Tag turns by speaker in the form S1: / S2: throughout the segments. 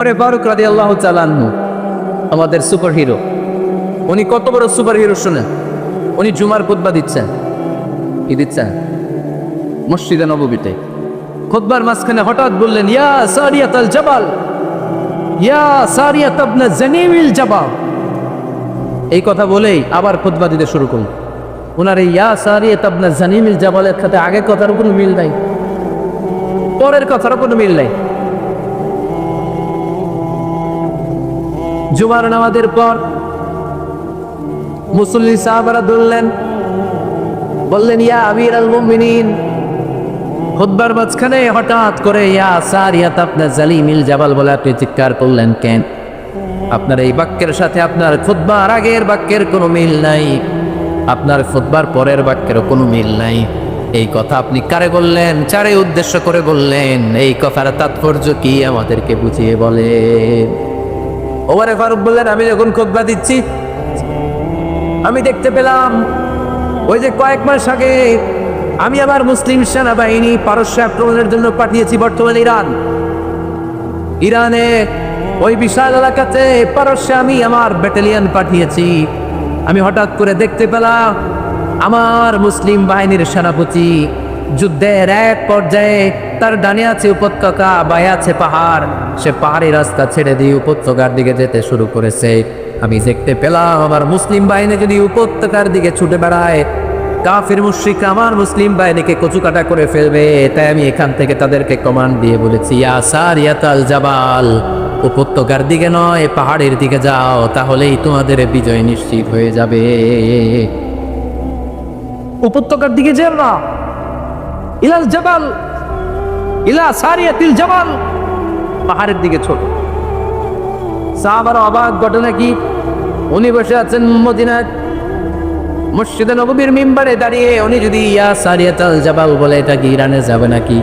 S1: ফারুক রাদিয়াল্লাহু তাআলা আনহু আমাদের সুপার হিরো। উনি কত বড় সুপার হিরো শুনেন। উনি জুমার খুতবা দিচ্ছেন। কি দিচ্ছেন? মসজিদে নববীতে খুতবার মাঝখানে হঠাৎ বললেন, ইয়া সারিয়াতাল জাবাল, ইয়া সারিয়াত ইবনে জানিমিল জাবাল। এই কথা বলেই আবার খুতবা দিতে শুরু করলেন। ওনার এই ইয়া সারিয়াত ইবনে জানিমিল জাবালের সাথে আগের কথার কোনো মিল নাই, পরের কথারও কোনো মিল নাই। জুমার নামাজের পর মুসল্লি সাহাবারা ধরলেন, বললেন, ইয়া আমিরাল মুমিনিন। খুতবার মাঝখানে হঠাৎ করে ইয়া সারিয়াত ইবনে জালিমিল জাবাল বলে আপনি চিৎকার করলেন কেন? আপনার এই বাক্যের সাথে আপনার খুতবার আগের বাক্যের কোনো মিল নাই, আপনার খুতবার পরের বাক্যেরও কোনো মিল নাই। এই কথা আপনি কারে বললেন? চারে উদ্দেশ্য করে বললেন। এই কথার তাৎপর্য কি আমাদেরকে বুঝিয়ে বলেন। ওমরে ফারুক বললেন, আমি যখন খুতবা দিচ্ছি আমি দেখতে পেলাম ওই যে কয়েক মাস আগে আমি আমার মুসলিম সেনাবাহিনী পারস্য আক্রমণের জন্য পাঠিয়েছি বর্তমান ইরানে ওই বিশাল এলাকাতে পারস্যে আমি আমার ব্যাটালিয়ন পাঠিয়েছি। আমি হঠাৎ করে দেখতে পেলাম আমার মুসলিম বাহিনীর সেনাপতি যুদ্ধের এক পর্যায়ে তার ডানে আছে উপত্যকা, বায়ে আছে পাহাড়। সে পাহাড়ি রাস্তা ছেড়ে দিয়ে উপত্যকার দিকে যেতে শুরু করেছে। আমি দেখতে পেলাম আমার মুসলিম বাহিনী যদি উপত্যকার দিকে ছুটে বেড়ায়, কাফির মুশরিকরা আমার মুসলিম বাহিনীকে কচুকাটা করে ফেলবে। তাই আমি এখান থেকে তাদেরকে কমান্ড দিয়ে বলেছি, ইয়া সারিয়াতাল জাবাল, উপত্যকার দিকে নয় পাহাড়ের দিকে যাও, তাহলেই তোমাদের বিজয় নিশ্চিত হয়ে যাবে। উপত্যকার দিকে যেও না, ইলাল জাবাল, ইলা সারিয়াতিল জাবাল, পাহাড়ের দিকে ছোট। সাহাবারা অবাক। ঘটনা কি? উনি বসে আছেন মদিনার মসজিদে নববীর মিম্বারে দাঁড়িয়ে। উনি যদি ইয়া সারিয়াতাল জাবাল বলে, এটা কি ইরানে যাবে নাকি?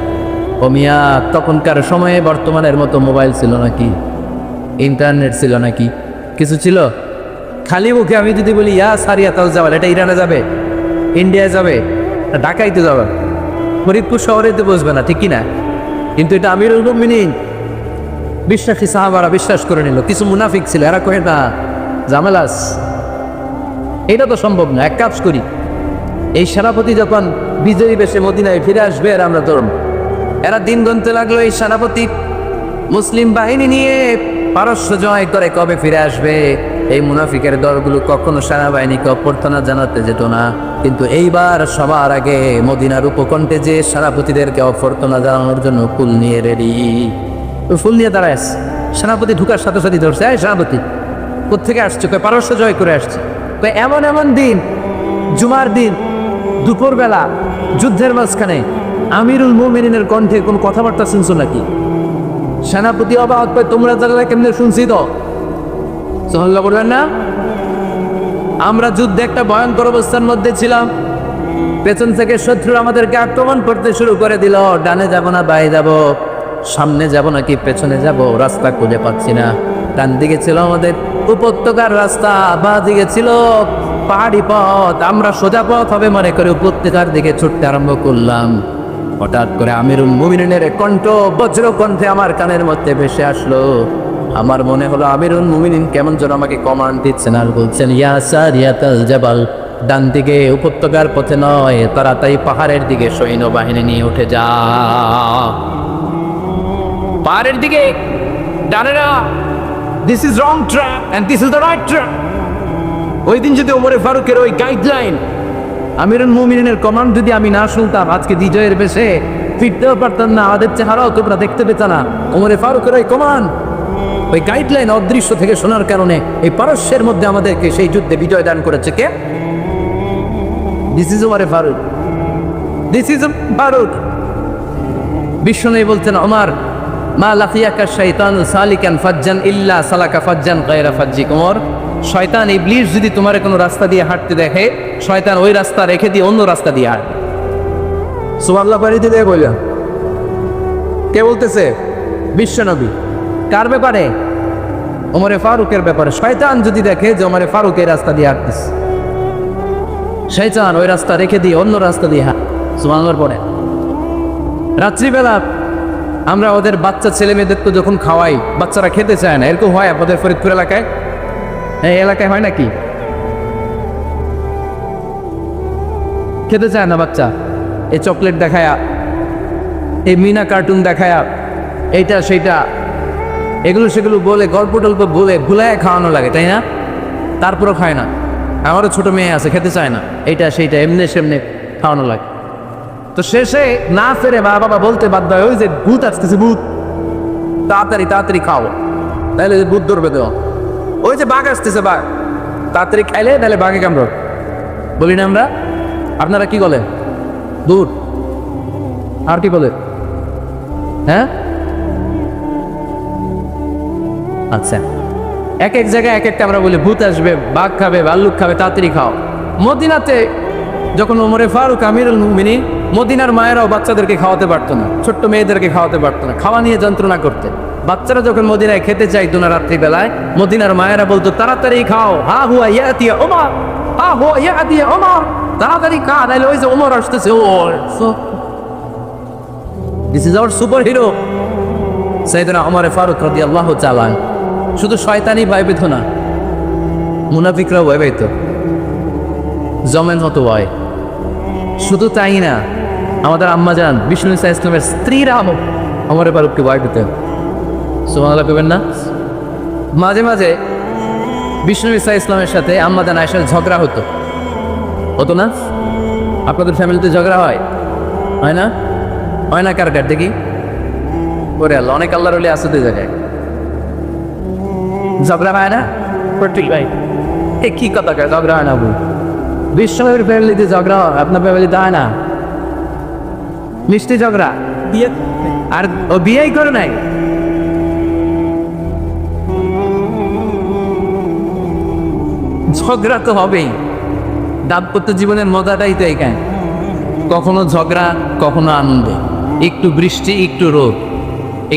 S1: ও মিয়া, তখনকার সময়ে বর্তমানের মতো মোবাইল ছিল নাকি, ইন্টারনেট ছিল নাকি, কিছু ছিল? খালি মুখে আমি যদি বলি ইয়া সারিয়াতাল জাবাল, এটা ইরানে যাবে, ইন্ডিয়ায় যাবে, ঢাকাইতে যাবে, ফরিদপুর শহরে তো বসবে না, ঠিক কিনা? কিন্তু এটা আমিরুল মুমিনিন বিশ্বাসী সাহাবারা বিশ্বাস করে নিল। কিছু মুনাফিক ছিল, এরা কয়ে না জামেলাস, এটা তো সম্ভব না। এক কাজ করি, এই সেনাপতি যখন বিজয়ী বেশে মদিনায় ফিরে আসবে আর আমরা ধরব। এরা দিন গুনতে লাগলো, এই সেনাপতি মুসলিম বাহিনী নিয়ে পারস্য জয় করে কবে ফিরে আসবে। এই মুনাফিকের দলগুলো কখনো সেনাবাহিনীকে অভ্যর্থনা জানাতে যেত না, কিন্তু এইবার সবার আগে মদিনার উপকণ্ঠে যে সেনাপতিদেরকে অভ্যর্থনা জানানোর জন্য ফুল নিয়ে রেডি। ফুল নিয়ে দাঁড়ায় সেনাপতি ঢুকার সাথে সাথে ধরছে, এই সেনাপতি কোত্থেকে আসছে? পারস্য জয় করে আসছে। এমন এমন দিন, জুমার দিন দুপুরবেলা যুদ্ধের মাঝখানে আমিরুল মুমিনিনের কণ্ঠে কোন কথাবার্তা শুনছো নাকি? সেনাপতি অবাক, তোমরা যারা কেমনে শুনছি তো সুবহানাল্লাহ বলবেন না? আমরা যুদ্ধে একটা ভয়ঙ্কর অবস্থার মধ্যে ছিলাম। পেছন থেকে শত্রু আমাদেরকে আক্রমণ করতে শুরু করে দিল। ডানে যাব না বায়ে যাব, সামনে যাব নাকি পেছনে যাব, রাস্তা খুঁজে পাচ্ছি না। ডান দিকে ছিল আমাদের উপত্যকার রাস্তা, বাঁ দিকে ছিল পাহাড়ি পথ। আমরা সোজা পথ হবে মনে করে উপত্যকার দিকে ছুটতে আরম্ভ করলাম। হঠাৎ করে আমিরুল মুমিনিনের কণ্ঠ বজ্র কণ্ঠে আমার কানের মধ্যে ভেসে আসলো। আমার মনে হলো আমিরুল মুমিনিন কেমন যেন আমাকে কমান্ড দিচ্ছেন আর বলছেন, ইয়া সারিয়াতাল জাবাল, ডান দিকে উপত্যকার পথে নয়, তাড়াতাড়ি পাহাড়ের দিকে সৈন্যবাহিনী নিয়ে উঠে যা। পাহাড়ের দিকে, ডানে না, this is wrong track and this is the right track. ওই দিন যদি ওমরে ফারুকের ওই গাইডলাইন, আমিরুল মুমিনিনের কমান্ড যদি আমি না শুনতাম, আজকে বিজয়ের বেশে ফিরতেও পারতাম না, আমাদের চেহারাও তোমরা দেখতে পেত না। ওমরে ফারুকের ওই কমান্ড, ওই গাইডলাইন অদৃশ্য থেকে শোনার কারণে এই পারস্যের মধ্যে আমাদেরকে সেই যুদ্ধে বিজয় দান করেছে কে? দিস ইজ ওমরে ফারুক, দিস ইজ ফারুক। বিশ্বনবী বলতেন, ওমর, মা লাকিয়াকা শাইতানু সালিকান ফাজ্জান ইল্লা সালাকা ফাজ্জান গায়রা ফাজ্জিক। ওমর, শয়তান ইবলিস যদি তোমার কোনো রাস্তা দিয়ে হাঁটতে দেখে, শয়তান ওই রাস্তা রেখে দিয়ে অন্য রাস্তা দিয়ে হাঁটে। সুবহানাল্লাহ বাড়িতে দিয়ে বললাম, কে বলতেছে? বিশ্বনবী। কার ব্যাপারে? ওমরে ফারুকের ব্যাপারে। শয়তান যদি দেখে যে ওমরে ফারুক এই রাস্তা দিয়ে হাঁটতেছে, শয়তান ওই রাস্তা রেখে দিয়ে অন্য রাস্তা দিয়ে হাঁটে। সুবহানাল্লাহ পড়ে। রাত্রিবেলা আমরা ওদের বাচ্চা ছেলে মেয়েদের তো যখন খাওয়াই, বাচ্চারা খেতে চায় না, এরকম হয় আপনাদের ফরিদপুর এলাকায়? হ্যাঁ, এই এলাকায় হয় নাকি? খেতে চায় না বাচ্চা, এই চকলেট দেখায়া, এই মিনা কার্টুন দেখায়া, এইটা সেইটা এগুলো সেগুলো বলে, গল্প টল্প বলে ভুলায় খাওয়ানো লাগে, তাই না? তারপরও খায় না। আমারও ছোট মেয়ে আছে, খেতে চায় না, এইটা সেইটা এমনি সেমনি খাওয়ানো লাগে। তো শেষে না ফেরে মা বাবা বলতে বাধ্য হয়, ওই যে ভূত আসতেছে, ভূত, তাড়াতাড়ি তাড়াতাড়ি খাও, তাহলে ভূত ধরবে দেওয়া। ওই যে বাঘ আসতেছে, বাঘ, তাড়াতাড়ি খাইলে তাহলে বাঘে কামড়। বলি না আমরা? আপনারা কি বলেন? ভূত। আর কি বলে? হ্যাঁ, আচ্ছা, এক এক জায়গায় এক একটা আমরা বলি, ভূত আসবে, বাঘ খাবে, ভাল্লুক খাবে, তাড়াতাড়ি খাও। মদিনাতে যখন ওমরে ফারুক আমিরুল মুমিনিন, মদিনার মায়েরাও বাচ্চাদেরকে খাওয়াতে পারতো না, ছোট্ট মেয়েদেরকে খাওয়াতে পারতো না, খাওয়া নিয়ে যন্ত্রণা করতে। বাচ্চারা যখন মদিনায় খেতে চাইতো না রাত্রিবেলায়, মদিনার মায়েরা বলতো তাড়াতাড়ি খাও, হা হুয়া ইয়াতিয়া ওমর, হা হুয়া ইয়াতিয়া ওমর, তাড়াতাড়ি খা, নাইলে ওই যে ওমর আসতেছে। This is our superhero সাইয়েদনা ওমরে ফারুক রাদিয়াল্লাহু তাআলা। শুধু শয়তানি ভয় পেত না, মুনাফিকরাও ভয় পেত, জমেন হতো ভয়। শুধু তাই না, আমাদের আম্মাজান বিষ্ণু ইসা ইসলামের স্ত্রীরাও ওমরে ফারুককে ভয় পেতেন। সুবহানাল্লাহ কইবেন না? মাঝে মাঝে বিষ্ণু ইসা ইসলামের সাথে আম্মাজান আয়েশার ঝগড়া হতো, হতো না? আপনাদের ফ্যামিলিতে ঝগড়া হয়? হয় না? হয় না? কার কার দেখি করে আল্লাহ, অনেক আল্লাহর ওলি আছে তো জায়গায়, ঝগড়া হয় না? ভাই এ কি কথা কয়, ঝগড়া হয় না? বিশ্বনবীর ফ্যামিলিতে ঝগড়া হয়, আপনার ফ্যামিলিতে হয় না? মিষ্টি ঝগড়া, বিয়ে, আর ও বিয়েই করে নাই। ঝগড়া তো হবেই, দাম্পত্য জীবনের মজাটাই তো এখানে। কখনো ঝগড়া, কখনো আনন্দ, একটু বৃষ্টি, একটু রোদ,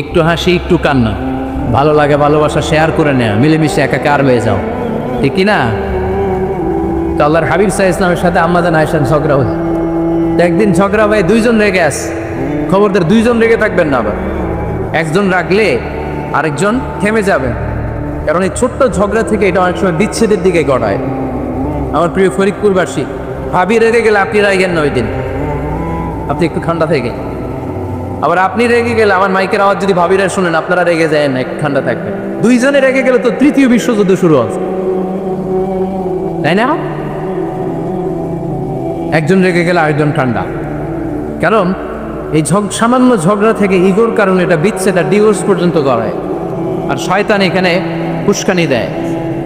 S1: একটু হাসি, একটু কান্না, ভালো লাগে, ভালোবাসা শেয়ার করে নেয়া, মিলেমিশে একাকার হয়ে যাও, ঠিক কি না? তো আল্লাহর হাবিব সাল্লাল্লাহু আলাইহি ওয়াসাল্লামের সাথে আম্মাজান আয়েশার ঝগড়া হল। একদিন ঝগড়া হয়ে দুইজন রেগে আস, খবরদার দুইজন রেগে থাকবেন না, আবার একজন রাগলে আরেকজন থেমে যাবে, কারণ এই ছোট্ট ঝগড়া থেকে এটা অনেক সময় বিচ্ছেদের দিকে গড়ায়। আমার প্রিয় ফরিদপুরবাসী, ভাবি রেগে গেলে আপনি রাগেন না, ওই দিন আপনি একটু ঠান্ডা থেকে। আবার আপনি রেগে গেলে, আমার মাইকের আওয়াজ যদি ভাবিরা শুনেন, আপনারা রেগে যায় না, একটু ঠান্ডা থাকবেন। দুইজনে রেগে গেলে তো তৃতীয় বিশ্বযুদ্ধ শুরু হবে, তাই না? একজন রেগে গেলে আরেকজন ঠান্ডা, কারণ এই সামান্য ঝগড়া থেকে ইগোর কারণে এটা বিচ্ছেদ আর ডিভোর্স পর্যন্ত গড়ায়। আর শয়তান এখানে উস্কানি দেয়,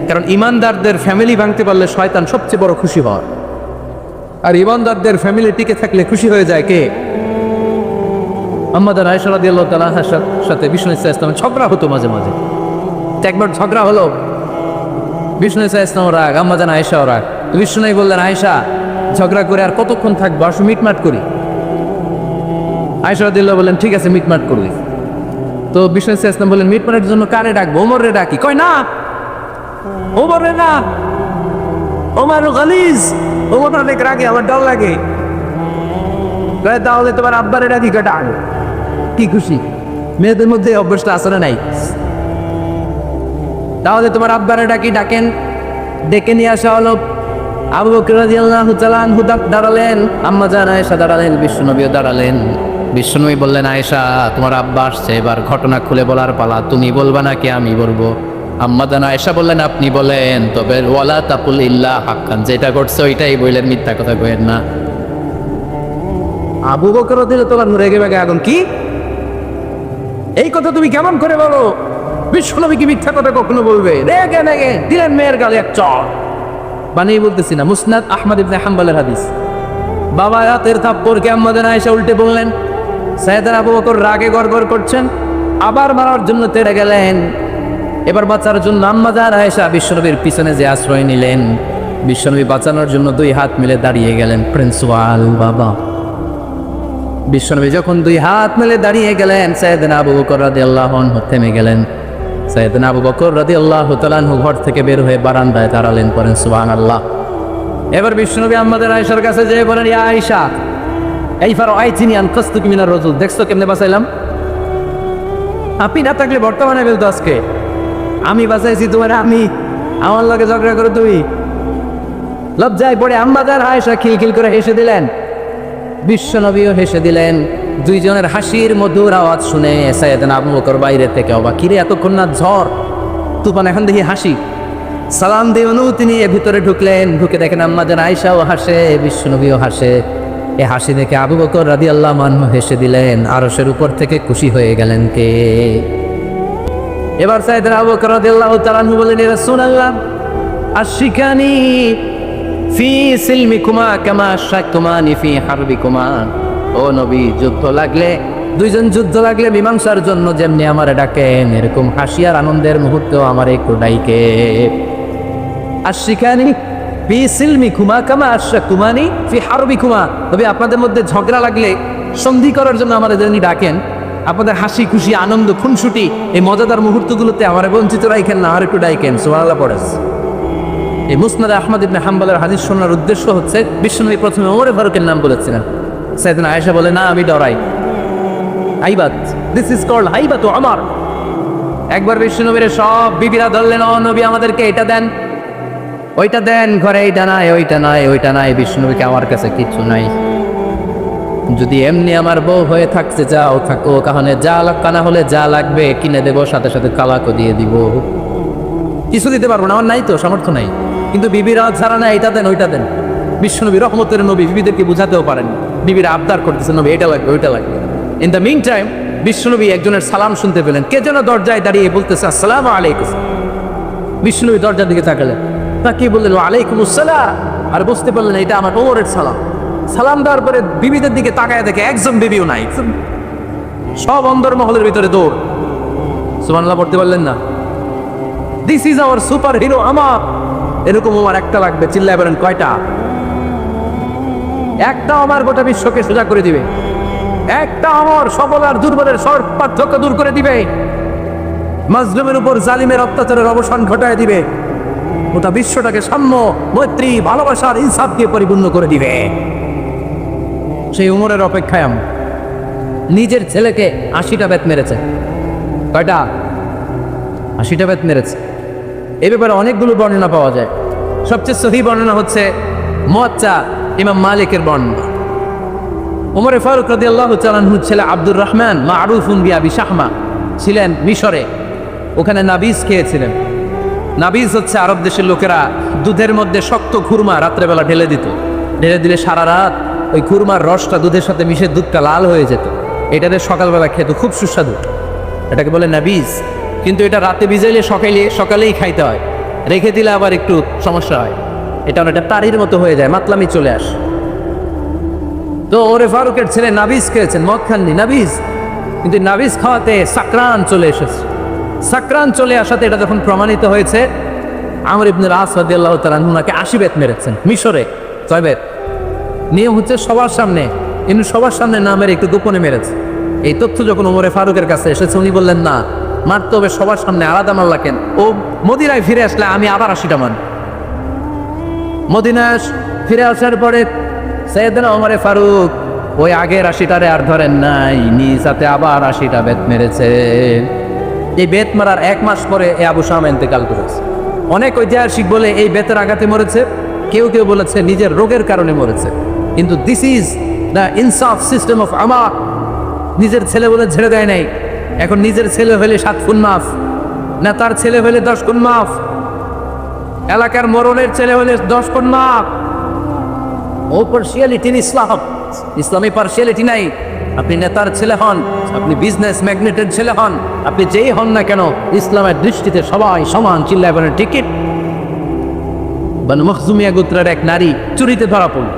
S1: কারণ ইমানদারদের ফ্যামিলি ভাঙতে পারলে শয়তান সবচেয়ে বড় খুশি হয়, আর ইমানদারদের ফ্যামিলি টিকে থাকলে খুশি হয়ে যায় কে? আম্মাজান আয়েশা রাদিয়াল্লাহু তাআলার সাথে বিষ্ণু ইসা ইসলামের ঝগড়া হতো মাঝে মাঝে। একবার ঝগড়া হলো, বিষ্ণু ইসা ইসলাম রাগ, আম্মাজান আয়েশাও রাগ। বিষ্ণু নাই বললেন, আয়েশা ঝগড়া করে আর কতক্ষণ থাকবো, আসো মিটমাট করি। আয়েশা রাদিয়াল্লাহু বললেন, ঠিক আছে মিটমাট করবি। তো বিষ্ণু ইসা ইসলাম বললেন, মিটমাটের জন্য কারে ডাকবো? ওমরে ডাকি। কয় না, ওমরে না, ওমর গালিজ, ওমর অনেক রাগে, আমার ডর লাগে। তাহলে তোমার আব্বারে ডাকি। কয়টা আগে কি খুশি, মেয়েদের মধ্যে অভ্যাসটা আসলে নাই। তাহলে তোমার আব্বারে ডাকি। ডাকেন, ডেকে নিয়ে আসা হলো। আবু বকর রাদিয়াল্লাহু তাআলা আনহু দাঁড়ালেন, আম্মাজান আয়েশা দাঁড়ালেন, বিশ্বনবীও দাঁড়ালেন। বিশ্বনবী বললেন, আয়েশা তোমার আব্বা আসছে, এবার ঘটনা খুলে বলার পালা, তুমি বলবা নাকি আমি বলবো? আম্মাজান আয়েশা বললেন, আপনি বলেন, তবে ওয়ালা তাকুল ইল্লা হাক্কান, যেটা করছে ওইটাই বললেন, মিথ্যা কথা কইেন না। আবু বকর রাদিয়াল্লাহু তাআলা রেগে বেগে আগুন, কি এই কথা তুমি কেমন করে বলো? বিশ্বনবী কি মিথ্যা কথা কখনো বলবে? রেগে রেগে দিলেন মেয়ের গালে এক চড়। বানিয়ে বলতেছি না, মুসনাদ আহমদ ইবনে হাম্বলের হাদিস। বাবা রাতের থাপ্পড়কে আম্মাজান আয়েশা উল্টে বললেন। সাইয়েদনা আবু বকর রাগে গড়গড় করছেন, আবার মারার জন্য তেড়ে গেলেন। এবার বাঁচার জন্য আম্মাজান আয়েশা বিশ্বনবীর পিছনে যে আশ্রয় নিলেন, বিশ্বনবী বাঁচানোর জন্য দুই হাত মিলে দাঁড়িয়ে গেলেন। প্রিন্সিপাল বাবা, বিশ্বনবী যখন দুই হাত মিলে দাঁড়িয়ে গেলেন, সাইয়েদনা আবু বকর রাদিয়াল্লাহু আনহু থেমে গেলেন। সাইয়েদনা আবু বকর রাদিয়াল্লাহু তাআলা আনহু ঘর থেকে বের হয়ে বারান্দায় দাঁড়ালেন, পড়েন সুবহানাল্লাহ। এবার বিশ্বনবী আম্মাজান আয়েশার কাছে যেয়ে বলেন, ইয়া আয়েশা, এই ফারাআইতিনি আনকাসতুকি মিনার রাজুল, দেখছো কেমনে বাঁচাইলাম? আপনি না থাকলে বর্তমানে ফেলতো আজকে। আমি বাঁচাইছি তোমার, আমি আমার লগে ঝগড়া করো তুমি। লজ্জায় পড়ে আম্মা জান আয়েশা খিলখিল করে হেসে দিলেন, বিশ্বনবীও হেসে দিলেন। দুইজনের হাসির মধুর আওয়াজ শুনে সাইয়েদনা আবু বকর বাইরে থেকে অবাক, কিরে এতক্ষণ না ঝড় তুফান, এখন দেখি হাসি। সালাম দিয়ে অনুমতি নিয়ে ভিতরে ঢুকলেন, ঢুকে দেখেন আম্মা জান আয়েশাও হাসে, বিশ্বনবীও হাসে। এ হাসি দেখে আবু বকর রাদিয়াল্লাহু আনহু হেসে দিলেন, আরশের উপর থেকে খুশি হয়ে গেলেন কে? এবার সাইয়েদনা আবু বকর রাদিয়াল্লাহু তাআলা আনহু বললেন, ইয়া রাসূলুল্লাহ আশিকানি ফি সিলমিকুমা কামা আশাকতুমানি ফি হারবিকুমা। ও নবী, যুদ্ধ লাগলে, দুইজন যুদ্ধ লাগলে মীমাংসার জন্য যেমনি আমারে ডাকেন, এরকম হাসি আর আনন্দের মুহূর্তেও আমার একটু ডাইকে। আশিকানি ফি সিলমিকুমা কামা আশাকতুমানি ফি হারবিকুমা। তবে আপনাদের মধ্যে ঝগড়া লাগলে সন্ধি করার জন্য আমাদের যেমনি ডাকেন, আপনাদের হাসি খুশি আনন্দ খুনসুটি এই মজাদার মুহূর্তগুলোতে আমার বঞ্চিত রাখেন না, আর একটু ডাইকেন। সুবহানাল্লাহ পড়েন। এই মুসনাদে আহমদ ইবনে হাম্বলের হাদিস শোনার উদ্দেশ্য হচ্ছে, বিশ্বনবী প্রথমে ওমর ফারুকের নাম বলেছিলেন। সাইয়েদনা আয়েশা বলে, না আমি ডরাই। হাইবাত, দিস ইজ কল্ড হাইবাত ও আমার। একবার বিশ্বনবীর সব বিবিরা ধরলেন, ও নবী আমাদেরকে এটা দেন, ওইটা দেন, ঘরে এইটা নাই, ওইটা নাই, ওইটা নাই। বিশ্বনবীকে, আমার কাছে কিছু নাই, যদি এমনি আমার বউ হয়ে থাকতে যাও থাকো, কাহনে যা কানা হলে যা লাগবে কিনে দেবো, সাথে সাথে তালাকও দিয়ে দিব। কিছু দিতে পারবো না, আমার নাই তো, সামর্থ্য নাই। কিন্তু বিবিরা ছাড়া না, এটা দেন ওইটা দেন। বিশ্বনবী রহমতের নবী, বিবিদেরকে বুঝাতেও পারেন, বিবিরা আবদার করতেছে, নবী এটা লাগবে ওইটা লাগবে। ইন দ্য মিন টাইম বিশ্বনবী একজনের সালাম শুনতে পেলেন, কে যেন দরজায় দাঁড়িয়ে বলতেছে আসসালামু আলাইকুম। বিশ্বনবী দরজার দিকে তাকালেন, তাকে বললেন ওয়ালাইকুম আসসালাম, আর বুঝতে পারলেন এটা আমার ওমরের সালাম। সালাম দেওয়ার পরে বিবিদের দিকে তাকায় দেখে একজন বিবিও নাই, সব অন্দরমহলের ভিতরে দৌড়। সুবহানাল্লাহ পড়তে পারলেন না? This is our super hero আমার। এরকম আমার একটা লাগবে, চিল্লায় বলেন কয়টা? একটা আমার গোটা বিশ্বকে সোজা করে দিবে, একটা আমার সবল আর দুর্বলের সব পার্থক্য দূর করে দিবে, মাজলুমের উপর জালিমের অত্যাচারের অবসান ঘটায় দিবে, গোটা বিশ্বটাকে সাম্য, মৈত্রী, ভালোবাসার, ইনসাফ দিয়ে পরিপূর্ণ করে দিবে। সেই উমরের অপেক্ষায় আমি নিজের ছেলেকে 80টা বেত মেরেছে। কয়টা? 80টা বেত মেরেছে। এ ব্যাপারে অনেকগুলো বর্ণনা পাওয়া যায়। সবচেয়ে সহি বর্ণনা হচ্ছে মুয়াত্তা ইমাম মালিকের বর্ণনা। ওমরে ফারুক রাদিয়াল্লাহু তাআলা আনহুর ছেলে আব্দুর রহমান মারুফুন বিআবি শাহমা ছিলেন মিশরে, ওখানে নাবিজ খেয়েছিলেন। নাবিজ হচ্ছে আরব দেশের লোকেরা দুধের মধ্যে শক্ত খুরমা রাত্রেবেলা ঢেলে দিত, ঢেলে দিলে সারা রাত ওই খুরমার রসটা দুধের সাথে মিশে দুধটা লাল হয়ে যেত। এটাতে সকালবেলা খেত, খুব সুস্বাদু, এটাকে বলে নাবিজ। কিন্তু এটা রাতে ভিজাইলে সকালেই খাইতে হয়, রেখে দিলে আবার একটু সমস্যা হয়, এটা অনেকটা তারির মতো হয়ে যায়, মাতলামি চলে আসে। তো ওরে ফারুকের ছেলে নাবিজ খেয়েছেন, মদ খাননি, নাবিজ। কিন্তু নাবিজ খাওয়াতে সাকরান চলে এসেছে। সাকরান চলে আসাতে এটা যখন প্রমাণিত হয়েছে, আমর ইবনে আস রাদিয়াল্লাহু তাআলা আনহু ওনাকে 80 বেত মেরেছেন মিশরে। 6 বেত নিয়ম হচ্ছে সবার সামনে, কিন্তু সবার সামনে না মেরে একটু গোপনে মেরেছে। এই তথ্য যখন ওমরে ফারুকের কাছে এসেছে, উনি বললেন না, মারতে হবে সবার সামনে, আলাদা মারলা কেন? ও মদিনায় ফিরে আসলে আমি আবার 80টা মান। মদিনায় ফিরে আসার পরে সাইয়েদনা ওমরে ফারুক ওই আগের 80টারে আর ধরেন নাই, নিজ হাতে আবার 80টা বেত মেরেছে। এই বেত মারার 1 মাস পরে এ আবু শামা ইন্তেকাল করেছে। অনেক ঐতিহাসিক বলে এই বেতের আঘাতে মরেছে, কেউ কেউ বলেছে নিজের রোগের কারণে মরেছে। কিন্তু দিস ইজ দ্য ইনসাফ সিস্টেম অফ আমার। নিজের ছেলে বলে ছেড়ে দেয় নাই। এখন নিজের ছেলে হলে 7 গুণ মাফ, না তার ছেলে হলে 10 গুণ মাফ, এলাকার মরণের ছেলে হলে 10 গুণ মাফ। ও partiality in Islam, Islami partiality নাই। আপনি নেতার ছেলে হন, আপনি বিজনেস ম্যাগনেটের ছেলে হন, আপনি যেই হন না কেন, ইসলামের দৃষ্টিতে সবাই সমান। চিল্লায় বলেন টিকিট। বানু মখজুমিয়া গোত্রের এক নারী চুরিতে ধরা পড়ল।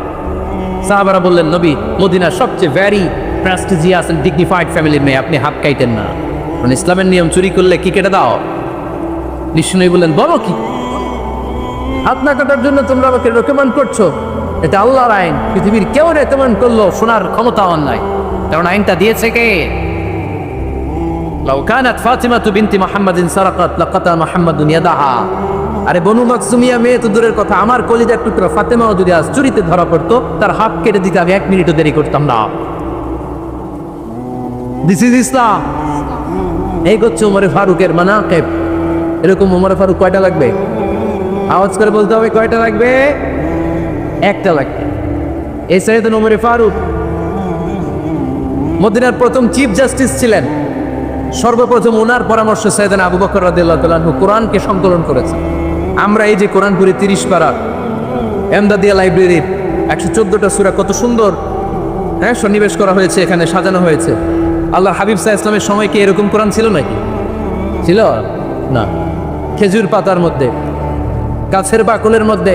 S1: সাহাবারা বললেন, নবী, মদিনার সবচেয়ে ভ্যারি প্রেস্টিজিয়াস এন্ড ডিগনিফাইড ফ্যামিলির মেয়ে, আপনি হাত কাইতেন না। কারণ ইসলামের নিয়ম, চুরি করলে কি কেটে দাও? বিষ্ণু বললেন, বলো কি? হাত না কাটার জন্য তোমরা আমাকে রেকমেন্ড করছো? এটা আল্লাহর আইন, পৃথিবীর কেউ রেকমেন্ড করলো শোনার ক্ষমতা আমার নাই, কারণ আইনটা দিয়েছে কে? লাউ কানাত ফাতিমাতু বিনতি মুহাম্মাদিন সারাকাত লাকাতা মুহাম্মাদুন ইয়াদাহা। আরে বনু মাকসুমিয়া মেয়ে তো দূরের কথা, আমার কলিজার টুকরা ফাতেমাও যদি আজ চুরিতে ধরা পড়তো, তার হাত কেটে দিতে আমি 1 মিনিটও দেরি করতাম না। দিস ইজ ইসলাম। এই হচ্ছে ওমরে ফারুকের মানাকিব। এরকম ওমরে ফারুক কয়টা লাগবে? আওয়াজ করে বলতে হবে, কয়টা লাগবে? একটা লাগবে। এই সাইয়েদনা ওমরে ফারুক মদিনার প্রথম চিফ জাস্টিস ছিলেন। সর্বপ্রথম ওনার পরামর্শে সাইয়েদনা আবু বকর রাদিয়াল্লাহু তাআলা আনহু কোরআনকে সংকলন করেছেন। আমরা এই যে কোরআন পড়ি 30 পারা, এমদাদিয়া লাইব্রেরির 114টা সূরা, কত সুন্দর সন্নিবেশ করা হয়েছে, এখানে সাজানো হয়েছে। আল্লাহ হাবিব সাল্লাল্লাহু আলাইহি ওয়াসাল্লামের সময় কি এরকম কোরআন ছিল নাকি? ছিল না। খেজুর পাতার মধ্যে, গাছের বাকলের মধ্যে,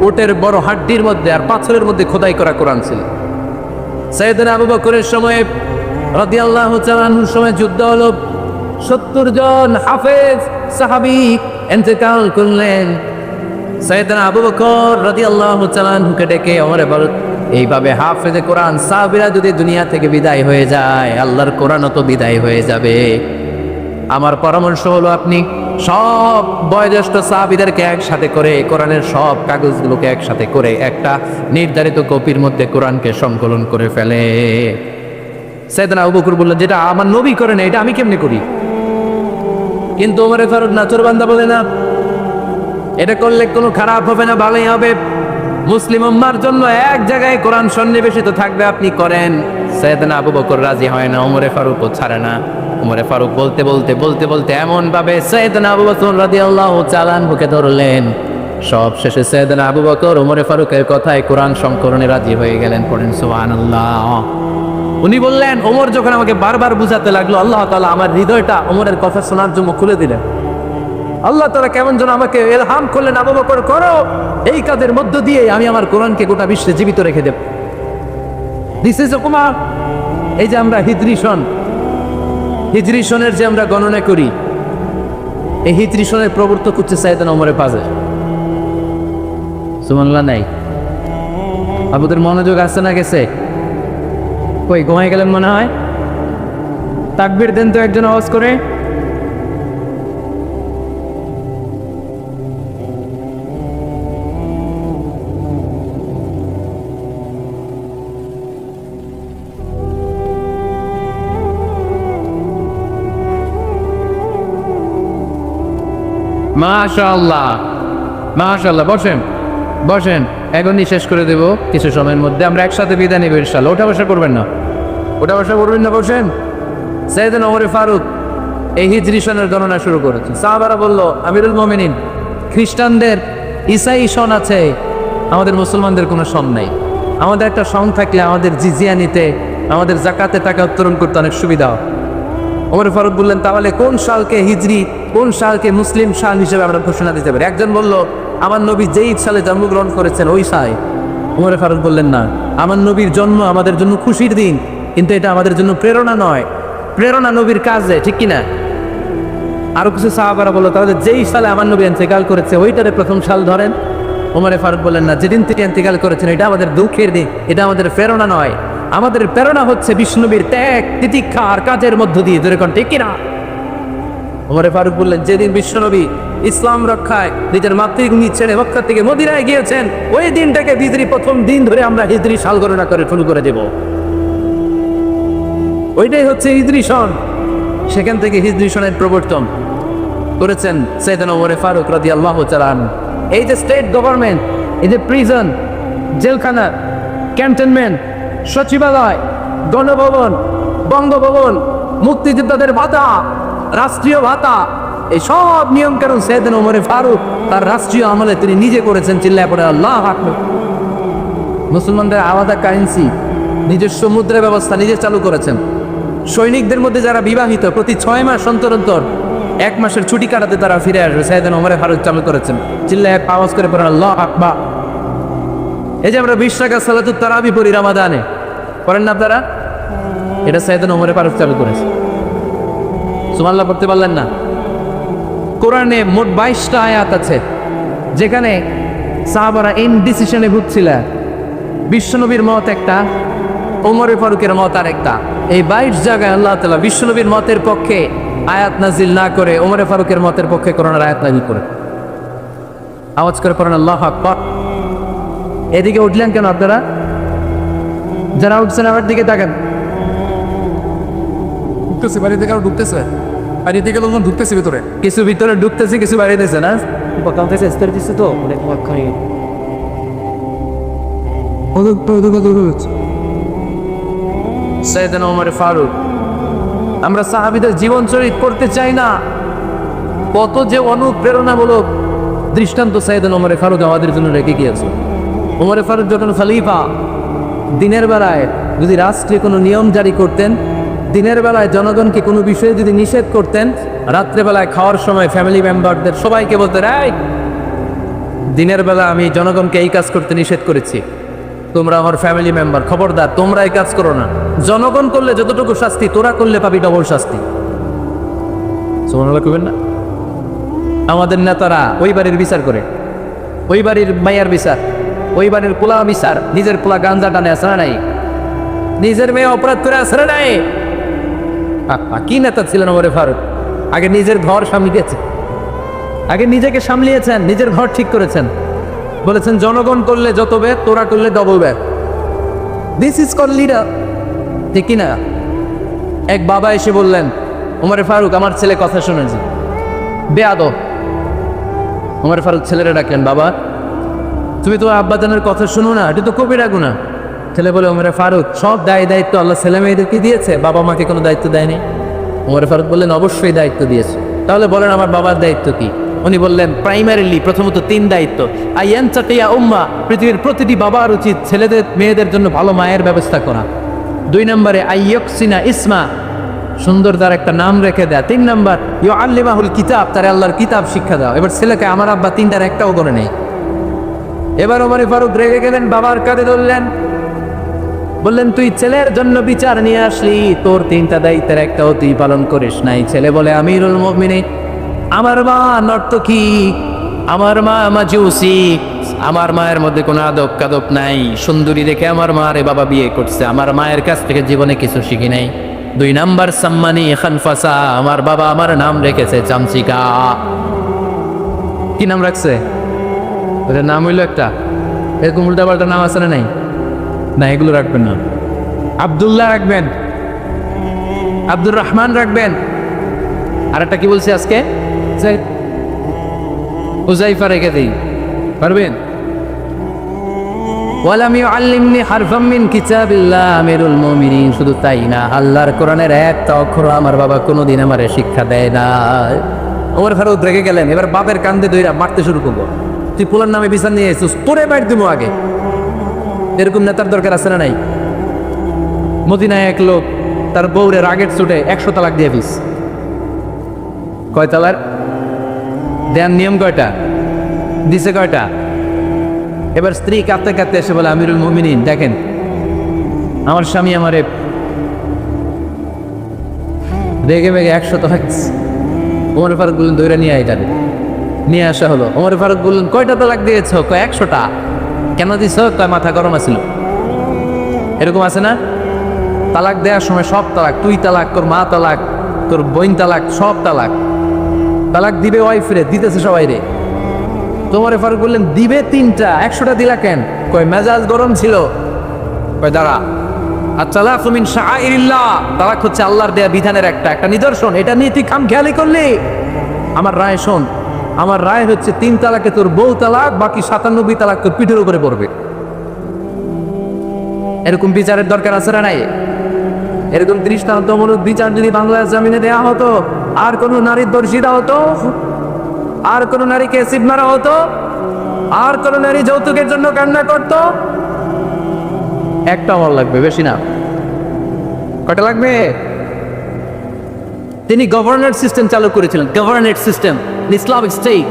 S1: ওটের বড় হাড্ডির মধ্যে আর পাথরের মধ্যে খোদাই করা কোরআন ছিল। সাইয়েদনা আবু বকরের সময়ে রাদিয়াল্লাহু তাআলা আনহুর সময় যুদ্ধ হলো, 70 জন হাফেজ সাহাবী ইন্তেকাল করলেন। সাইয়েদনা আবু বকর রাদিয়াল্লাহু তাআলা আনহুকে ডেকে ওমরে ফারুক, এইভাবে হাফেজে কোরআন সাহাবীরা যদি দুনিয়া থেকে বিদায় হয়ে যায়, আল্লাহর কোরআনও তো বিদায় হয়ে যাবে। আমার পরামর্শ হলো আপনি সব বয়োজ্যেষ্ঠ সাহাবীদেরকে একসাথে করে কোরআনের সব কাগজগুলোকে একসাথে করে একটা নির্ধারিত কপির মধ্যে কোরআনকে সংকলন করে ফেলে। সাইয়েদনা আবু বকর বললেন, যেটা আমার নবী করেন এটা আমি কেমনে করি? কিন্তু ওমরে ফারুক নাচরবান্দা বলে, না, এটা করলে কোনো খারাপ হবে না, ভালোই হবে। মুসলিম উম্মার জন্য এক জায়গায় কোরআন সন্নিবেশিত থাকবে, আপনি করেন। সাইয়েদনা আবু বকর রাজি হয় না, ওমরে ফারুকও ছাড়ে না। ওমরে ফারুক বলতে বলতে বলতে বলতে এমন ভাবে সাইয়েদনা আবু বকর রাদিয়াল্লাহু তাআলা আনহুকে ধরলেন, সব শেষে সাইয়েদনা আবু বকর ওমরে ফারুকের কথায় কোরআন সংকলনে রাজি হয়ে গেলেন। পড়েন সুবহানাল্লাহ। উনি বললেন, ওমর যখন আমাকে বারবার বুঝাতে লাগলো, আল্লাহ তাআলা আমার হৃদয়টা ওমরের কথা শোনার জন্য খুলে দিলেন। আল্লাহ তাআলা কেমন যেন আমাকে ইলহাম করলেন, আবু বকর করো, এই কাজের মধ্য দিয়ে আমি আমার কোরআনকে গোটা বিশ্বে জীবিত রেখে দেব। দিস ইজ উপমা। এই যে আমরা হিজরি সনের যে আমরা গণনা করি, এই হিজরি সনের প্রবর্তক হচ্ছে সাইয়েদনা ওমরে ফাজল। সুবহানাল্লাহ নাই? আপনাদের মনোযোগ আছে না গেছে? কই ঘুমাই গেলেন মনে হয়? তাকবীর দেন তো একজন আওয়াজ করে। মাশাআল্লাহ, মাশাআল্লাহ। বসেন বসেন, এখনই শেষ করে দেব কিছু সময়ের মধ্যে। আমরা একসাথে বিদায় নেব ইনশাআল্লাহ। ওঠা বসা করবেন না, ওঠা বসা করবেন না, বসেন। সাইয়েদনা ওমরে ফারুক এই হিজরি সনের গণনা শুরু করেছেন। সাহাবারা বলল, আমিরুল মুমিনিন, খ্রিস্টানদের ঈসাই সন আছে, আমাদের মুসলমানদের কোনো সন নাই। আমাদের একটা সন থাকলে আমাদের জিজিয়া নিতে, আমাদের জাকাতে টাকা উত্তোলন করতে অনেক সুবিধা হয়। ওমর ফারুক বললেন, তাহলে কোন সালকে হিজরি, কোন সালকে মুসলিম সাল হিসেবে আমরা ঘোষণা দিতে পারি? একজন বলল, আমার নবী যেই সালে জন্মগ্রহণ করেছেন ওই সাল। ওমর ফারুক বললেন, না, আমার নবীর জন্ম আমাদের জন্য খুশির দিন, কিন্তু এটা আমাদের জন্য প্রেরণা নয়। প্রেরণা নবীর কাজে, ঠিক কিনা? আরো কিছু সাহাবারা বলল, তাহলে যেই সালে আমার নবী ইন্তেকাল করেছে ওইটারে প্রথম সাল ধরেন। ওমর ফারুক বললেন, না, যেদিন থেকে ইন্তেকাল করেছেন এটা আমাদের দুঃখের দিন, এটা আমাদের প্রেরণা নয়। আমাদের প্রেরণা হচ্ছে বিষ্ণুবীর ত্যাগ, তিতিক্ষা আর কাজের মধ্য দিয়ে, যেরকম, ঠিক কিনা? ওমর ফারুক বললেন, যেদিন বিশ্বনবী ইসলাম রক্ষায় নিজের মাতৃভূমি ছেড়ে মক্কা থেকে মদিনায় গিয়েছেন, ওই দিনটাকে হিজরি প্রথম দিন ধরে আমরা হিজরি সাল গণনা করে শুরু করে দেব। ওইটাই হচ্ছে হিজরি সন। সেখান থেকে হিজরি সনের প্রবর্তন করেছেন সাইয়েদনা ওমর ফারুক রাদিয়াল্লাহু তাআলা আনহু। এই যে স্টেট গভর্নমেন্ট, এই যে প্রিজন, জেলখানা, ক্যান্টনমেন্ট, সচিবালয়, গণভবন, বঙ্গভবন, মুক্তিযোদ্ধাদের ভাতা, রাষ্ট্রীয় ভাতা, এই সব নিয়ম কানুন সাইয়েদনা ওমর ফারুক তার রাষ্ট্রীয় আমলে তিনি নিজে করেছেন। চিল্লায় পড়ে আল্লাহু আকবার। মুসলমানদের আলাদা কারেন্সি, নিজস্ব মুদ্রা ব্যবস্থা নিজে চালু করেছেন। সৈনিকদের মধ্যে যারা বিবাহিত, প্রতি 6 মাস অন্তর অন্তর 1 মাসের ছুটি কাটাতে তারা ফিরে আসবে, সাইয়েদনা ওমর ফারুক চালু করেছেন। চিল্লায় আওয়াজ করে পড়েন আল্লাহু আকবার। এই যে আমরা 20 রাকাত সালাতুত তারাবি পড়ি রমাদানে, পড়েন না আপনারা? এটা সাইয়েদনা ওমর ফারুক চালু করেছে। সুবহানাল্লাহ পড়তে পারলেন না? কোরআনে মোট 22টা আয়াত আছে যেখানে সাহাবারা ইনডিসিশনে ভুগছিলেন। বিশ্বনবীর মত একটা, ওমর ফারুকের মত আর একটা। এই 22 জায়গায় আল্লাহ তাআলা বিশ্বনবীর মতের পক্ষে আয়াত নাজিল না করে ওমর ফারুকের মতের পক্ষে কোরআনের আয়াত নাজিল করে। আওয়াজ করে পড়েন আল্লাহু আকবার। এদিকে উঠলেন কেন আপনারা? যারা উঠছেন আমার দিকে তাকান। ঢুকতেছে, বাড়িতে কারো ঢুকতেছে?
S2: আর এদিকে লোকজন ঢুকতেছে ভিতরে।
S1: কিছু ভিতরে ঢুকতেছে, কিছু বাইরেতেছে না।
S3: Importante è stare visto dopo, le qualcosa.
S1: সাইয়েদনা Omar Faruk. আমরা সাহাবীদের জীবন চরিত পড়তে চাই না, কত যে অনুপ্রেরণামূলক দৃষ্টান্ত সাইয়েদনা ওমর ফারুক আমাদের জন্য রেখে গিয়েছে। ওমর ফারুক যখন খলিফা, দিনের বেলায় যদি রাষ্ট্রে কোনো নিয়ম জারি করতেন, দিনের বেলায় জনগণকে কোনো বিষয়ে যদি নিষেধ করতেন, রাত্রেবেলায় খাওয়ার সময় ফ্যামিলি মেম্বারদের সবাইকে বলতেন, এই দিনের বেলা আমি জনগণকে এই কাজ করতে নিষেধ করেছি, তোমরা আমার ফ্যামিলি মেম্বার, খবরদার তোমরা এই কাজ করো না। জনগণ করলে যতটুকু শাস্তি, তোরা করলে পাবি ডবল শাস্তি। সুবহানাল্লাহ কইবেন না? আমাদের নেতারা ওই বাড়ির বিচার করে, ওই বাড়ির মাইয়ার বিচার, ওই বাড়ির পোলা বিচার, নিজের পোলা গাঞ্জা টানে আসে না নাই, নিজের মেয়ে অপরাধ করে আসে না নাই। কি নেতা ছিলেন ওমর ফারুক? আগে নিজের ঘর সামলিয়েছেন, আগে নিজেকে সামলিয়েছেন, নিজের ঘর ঠিক করেছেন, বলেছেন জনগণ করলে যত ব্যাগ, তোরা করলে double bag. This is call leader, ঠিক কিনা? এক বাবা এসে বললেন, ওমর ফারুক আমার ছেলে কথা শুনেছি, বেয়াদব। ওমর ফারুক ছেলেরা ডাকলেন, বাবা তুমি তো আব্বাজানের কথা শুনো না, এটা তো কবিরা গুনাহ। ছেলে বলে, ওমর ফারুক সব দায়িত্ব আল্লাহ ছেলে মেয়েদেরকে দিয়েছে, বাবা মাকে কোনো দায়িত্ব দেয়নি। ওমর ফারুক বললেন, অবশ্যই দায়িত্ব দিয়েছে। তাহলে বলেন আমার বাবার দায়িত্ব কি? উনি বললেন, প্রাইমারিলি প্রথমত 3 দায়িত্ব। আইয়ান চাটিয়া উম্মা, পৃথিবীর প্রতিটি বাবার উচিত ছেলেদের মেয়েদের জন্য ভালো মায়ের ব্যবস্থা করা। 2 নম্বরে আইয়কসিনা ইসমা, সুন্দর তার একটা নাম রেখে দেয়া। 3 নম্বর ইউআল্লিমাহুল কিতাব, তার আল্লাহর কিতাব শিক্ষা দাও। এবার ছেলেকে আমার আব্বা 3টার একটাও করে নেই। এবার ওমর ফারুক রেগে গেলেন, বাবার কাঁধে ধরলেন, বললেন তুই ছেলের জন্য বিচার নিয়ে আসলি, তোর 3টা দায়িত্বের একটাও তুই পালন করিস নাই। ছেলে বলে, আমিরুল মুমিনিন আমার মা নর্তকী, আমার মা মাজুসি, আমার মায়ের মধ্যে কোনো আদব কাদব নাই, সুন্দরী দেখে আমার মারে বাবা বিয়ে করছে, আমার মায়ের কাছ থেকে জীবনে কিছু শিখি নাই। 2 নাম্বার সাম্মানি খানফাসা, আমার বাবা আমার নাম রেখেছে চামচিকা। কি নাম রাখছে? ওদের নাম হইলো একটা, এরকম উল্টা পাল্টা নাম আছে না? নাই না, এগুলো রাখবেন না। আব্দুল্লাহ রাখবেন, আব্দুর রহমান রাখবেন, আর একটা কি বলছি আজকে, হুজাইফা রেখে দিই, পারবেন? ওয়ালাম ইউআল্লিমনি হারফাম মিন কিতাবিল্লাহ আমিরুল মুমিনিন, শুধু তাই না, আল্লাহর কোরআনের একটা অক্ষর আমার বাবা কোনোদিন আমারে শিক্ষা দেয় না। ওমর ফারুক রেগে গেলেন, এবার বাপের কান্দে দইরা মারতে শুরু করবো। তুই পোলার নামে বিচার নিয়ে এসেছিস, তোরে মার দিব আগে। এরকম নেতার দরকার আছে না নাই? মদিনায় এক লোক তার বউরে রাগের চোটে 100 তালাক দিয়ে দিস। কয় তালাক দেন? নিয়ম কয়টা? দিছে কয়টা? এবার স্ত্রী কাঁদতে কাঁদতে এসে বলে, আমিরুল মুমিনিন দেখেন, আমার স্বামী আমারে রেগে মেগে 100 তালাক দিছে। ওমর ফারুক বললেন, দইরা নিয়ে আয়, তাদের নিয়ে আসা হলো। ওমর ফারুক বললেন, কয়টা তালাক দিয়েছ? কয় 100টা। কেন দিছ? কয় মাথা গরম আছিল। এরকম আছে না? তালাক দেওয়ার সময় সব তালাক, তুই তালাক, তোর মা তালাক, তোর বোন তালাক, সব তালাক। তালাক দিবে ওয়াইফরে, দিতেছে সবাই রে। তোমার ফারুক বললেন, দিবে 3টা, 100টা দিলা কেন? কয় মেজাজ গরম ছিল। কয় দাঁড়া, আত-তালাকু মিন শাআইরিল্লাহ, তালাক হচ্ছে আল্লাহর দেয়া বিধানের একটা নিদর্শন, এটা নিয়ে তুই খামখেয়ালি করলি। আমার রায় শোন, আমার রায় হচ্ছে 3 তালাকে তোর বউ তালাক, বাকি 97 তালাক তোর পিঠের উপরে পড়বে। এরকম বিচারের দরকার আছে না নাই? এরকম দৃষ্টান্তমূলক বিচার যদি বাংলার জমিনে দেয়া হতো, আর কোন নারীর দর্শিতা হতো, আর কোন নারীকে অ্যাসিড মারা হতো, আর কোন নারী যৌতুকের জন্য কান্না করতো? একটা আমার লাগবে, বেশি না। কটা লাগবে? তিনি গভর্নর সিস্টেম চালু করেছিলেন, governor system, Islamic state.